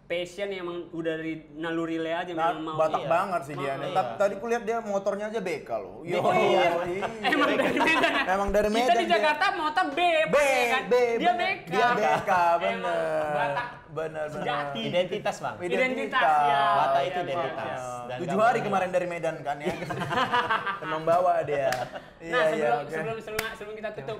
Speaker 1: passion yang emang udah dari naluri Le aja
Speaker 3: Nah,
Speaker 1: memang mau.
Speaker 3: Batak
Speaker 4: iya.
Speaker 3: banget sih dia.
Speaker 4: Iya.
Speaker 3: Tadi kulihat dia motornya aja BK loh. Yo,
Speaker 1: Oh iya.
Speaker 3: iya.
Speaker 1: Emang dari Medan. ya?
Speaker 3: Emang dari
Speaker 1: Kita
Speaker 3: Medan
Speaker 1: di
Speaker 3: dia.
Speaker 1: Jakarta motor B,
Speaker 3: B,
Speaker 1: kan?
Speaker 3: B,
Speaker 1: Dia
Speaker 3: bener.
Speaker 1: BK.
Speaker 3: Dia BK,
Speaker 1: Emang
Speaker 3: bener.
Speaker 1: Batak
Speaker 3: Bener.
Speaker 1: sejati.
Speaker 4: Identitas Bang.
Speaker 1: Identitas ya.
Speaker 4: Batak
Speaker 1: Oh,
Speaker 4: itu
Speaker 1: iya,
Speaker 4: identitas.
Speaker 1: iya.
Speaker 4: Dan
Speaker 3: 7
Speaker 4: nggak
Speaker 3: hari
Speaker 4: boleh.
Speaker 3: kemarin dari Medan kan ya. Membawa dia.
Speaker 1: Nah,
Speaker 3: Iya, oke.
Speaker 1: sebelum kita tutup,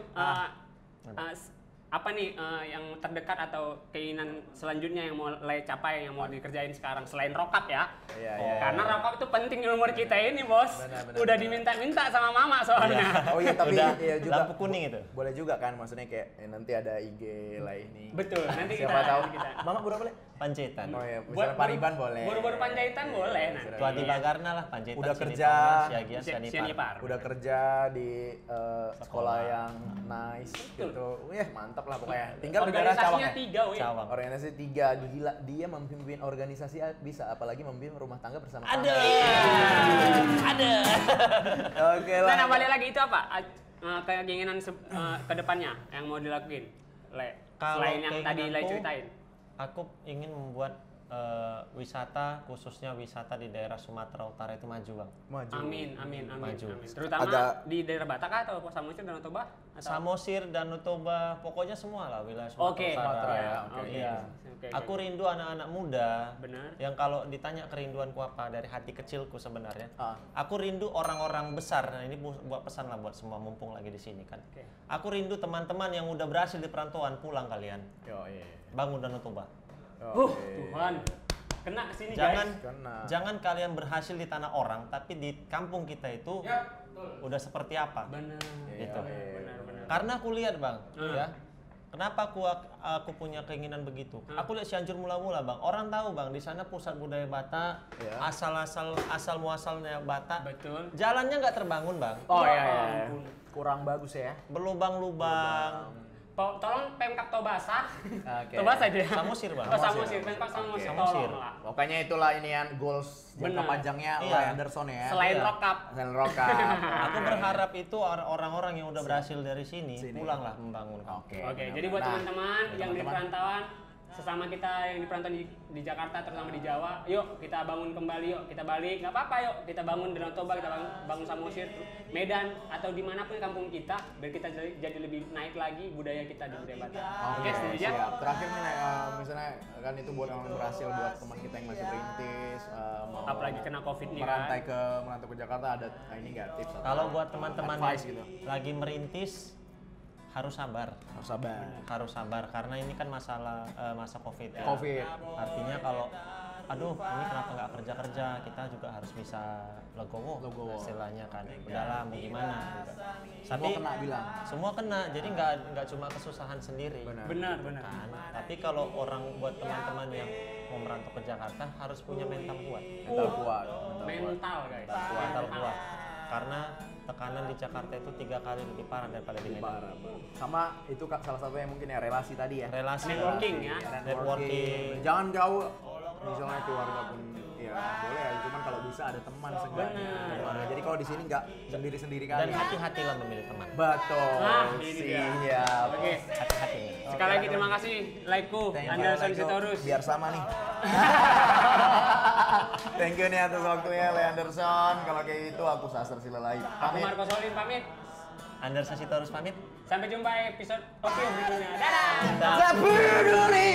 Speaker 1: apa nih yang terdekat atau keinginan selanjutnya yang mau Le capai, yang mau dikerjain sekarang selain rokap ya?
Speaker 3: Iya.
Speaker 1: Karena rokap itu penting di umur kita ini, Bos.
Speaker 3: Benar,
Speaker 1: Udah diminta-minta sama mama soalnya.
Speaker 3: Oh iya, tapi
Speaker 4: Udah
Speaker 3: iya juga.
Speaker 4: lampu kuning itu.
Speaker 3: Boleh juga kan, maksudnya kayak nanti ada IG lah ini.
Speaker 1: Betul, nanti
Speaker 3: Siapa tahu.
Speaker 1: kita.
Speaker 3: Mama berapa boleh?
Speaker 4: Pancetan.
Speaker 3: Oh iya, misalnya Pariban boleh.
Speaker 1: Baru-baru Panjaitan boleh nanti.
Speaker 4: Tua di Bagarna lah Pancetan.
Speaker 3: Udah
Speaker 4: Sini
Speaker 3: kerja.
Speaker 4: Tonga, Siagian,
Speaker 1: Sianipar.
Speaker 4: Sianipar.
Speaker 3: Udah kerja di sekolah yang nice gitu. Mantap lah pokoknya. Tinggal di daerah Cawang
Speaker 1: Organisasinya
Speaker 3: ya.
Speaker 1: 3, wih.
Speaker 4: Cawang.
Speaker 3: Organisasi 3, gila. Dia memimpin organisasi bisa, apalagi memimpin rumah tangga bersama kami.
Speaker 4: Ada.
Speaker 3: Oke lah.
Speaker 1: Nah, balik lagi itu apa? Keinginan ke depannya yang mau dilakuin, Le.
Speaker 4: Kalau
Speaker 1: Selain yang tadi Le
Speaker 4: keinginanku,
Speaker 1: ceritain.
Speaker 4: Aku ingin membuat wisata, khususnya wisata di daerah Sumatera Utara itu maju, Bang.
Speaker 3: Maju.
Speaker 1: Amin.
Speaker 4: Maju.
Speaker 1: Terutama
Speaker 3: Agak-
Speaker 1: di daerah Batak atau Samosir dan Toba?
Speaker 4: Samosir dan Toba, pokoknya semua lah wilayah Sumatera
Speaker 1: Oke.
Speaker 4: Utara.
Speaker 3: Sumatera ya,
Speaker 1: oke.
Speaker 4: Iya.
Speaker 1: Oke,
Speaker 4: Aku rindu anak-anak muda
Speaker 1: Benar.
Speaker 4: yang kalau ditanya kerinduanku apa dari hati kecilku sebenarnya.
Speaker 3: Ah.
Speaker 4: Aku rindu orang-orang besar. Nah, ini buat pesan lah buat semua mumpung lagi di sini kan.
Speaker 1: Oke.
Speaker 4: Aku rindu teman-teman yang udah berhasil di perantauan pulang kalian.
Speaker 3: Yo, iya.
Speaker 4: Bangun Danau Toba.
Speaker 1: Tuhan. Kena kesini
Speaker 4: Jangan
Speaker 1: guys.
Speaker 3: Kena.
Speaker 4: jangan kalian berhasil di tanah orang, tapi di kampung kita itu udah seperti apa.
Speaker 1: Benar.
Speaker 4: Gitu.
Speaker 1: Benar.
Speaker 4: Karena aku lihat, Bang, ya. Kenapa aku punya keinginan begitu? Aku lihat Cianjur mula-mula, Bang. Orang tahu, Bang, di sana pusat budaya Batak,
Speaker 3: Ya.
Speaker 4: asal muasalnya Batak.
Speaker 1: Betul.
Speaker 4: Jalannya nggak terbangun, Bang.
Speaker 3: Oh
Speaker 1: Ya
Speaker 3: iya.
Speaker 1: ampun.
Speaker 3: Kurang bagus ya.
Speaker 4: Berlubang-lubang.
Speaker 1: Tolong Pemkap Tobasa.
Speaker 3: Oke.
Speaker 1: Tobasa aja.
Speaker 4: Samosir, Bang.
Speaker 1: Oh, Samosir. Pemkap Samosir.
Speaker 4: Samosir.
Speaker 1: Tolong lah.
Speaker 3: Pokoknya itulah inian goals jangka
Speaker 1: Benar.
Speaker 3: panjangnya
Speaker 4: Iya.
Speaker 3: Lai Anderson ya.
Speaker 1: Selain
Speaker 4: Iya.
Speaker 1: rokap.
Speaker 3: Selain Roka.
Speaker 4: Aku berharap itu orang-orang yang udah berhasil dari sini
Speaker 3: Sini.
Speaker 4: pulanglah membangun kampung.
Speaker 3: Oke.
Speaker 1: Oke, jadi buat
Speaker 3: Nah,
Speaker 1: teman-teman yang di
Speaker 3: teman-teman.
Speaker 1: perantauan, sesama kita yang di perantauan di Jakarta, terutama di Jawa, yuk kita bangun kembali, yuk kita balik, nggak apa-apa, yuk kita bangun Danau Toba, kita bangun Samosir, Medan, atau dimanapun kampung kita, biar kita jadi lebih naik lagi budaya kita di budaya Batak. Oke, setuju ya?
Speaker 3: siap. Terakhir nih, misalnya kan itu buat yang berhasil buat teman kita yang masih berintis, mau
Speaker 1: Apalagi kena COVID nih
Speaker 3: merantau
Speaker 1: kan.
Speaker 3: ke Jakarta, ada ini nggak tips atau
Speaker 4: Kalau buat teman-teman yang
Speaker 3: advice gitu?
Speaker 4: lagi merintis harus sabar.
Speaker 3: Harus sabar.
Speaker 4: Harus sabar karena ini kan masa Covid ya.
Speaker 3: Covid.
Speaker 4: Artinya kalau aduh ini kenapa nggak kerja, kita juga harus bisa legowo istilahnya kan. Udahlah mau gimana gitu.
Speaker 3: Semua kena bilang.
Speaker 4: Semua kena, jadi nggak cuma kesusahan sendiri.
Speaker 1: Benar.
Speaker 4: Kan? Tapi kalau orang buat teman-teman yang mau merantau ke Jakarta harus punya mental kuat.
Speaker 3: Mental kuat.
Speaker 1: Mental guys.
Speaker 4: Mental kuat. Karena tekanan di Jakarta itu 3 kali lebih parah daripada di Medan.
Speaker 3: Parah. Sama itu salah satu yang mungkin ya relasi tadi ya.
Speaker 4: Relasi,
Speaker 1: Networking ya.
Speaker 4: networking.
Speaker 3: Jangan jauh. Misalnya keluarga pun ya boleh ya, cuman kalau bisa ada teman seenggaknya.
Speaker 1: Benar.
Speaker 3: Jadi kalau di sini nggak sendiri-sendiri
Speaker 4: Dan
Speaker 3: kali.
Speaker 4: hati-hatilah memilih teman.
Speaker 3: Betul.
Speaker 1: Nah, ini dia.
Speaker 3: Siap.
Speaker 1: Oke.
Speaker 4: Hati-hati.
Speaker 1: Sekali lagi terima kasih Laiku,
Speaker 3: Thank you,
Speaker 1: Anderson
Speaker 3: Lego.
Speaker 1: Sitorus.
Speaker 3: Biar sama nih. Thank you nih atas waktunya Le Anderson. Kalau kayak gitu aku Sasar Silalahi.
Speaker 1: Aku
Speaker 3: Pamit.
Speaker 1: Marco Solin pamit.
Speaker 4: Anderson Sitorus pamit.
Speaker 1: Sampai jumpa episode berikutnya. Dadah.
Speaker 3: Tak peduli.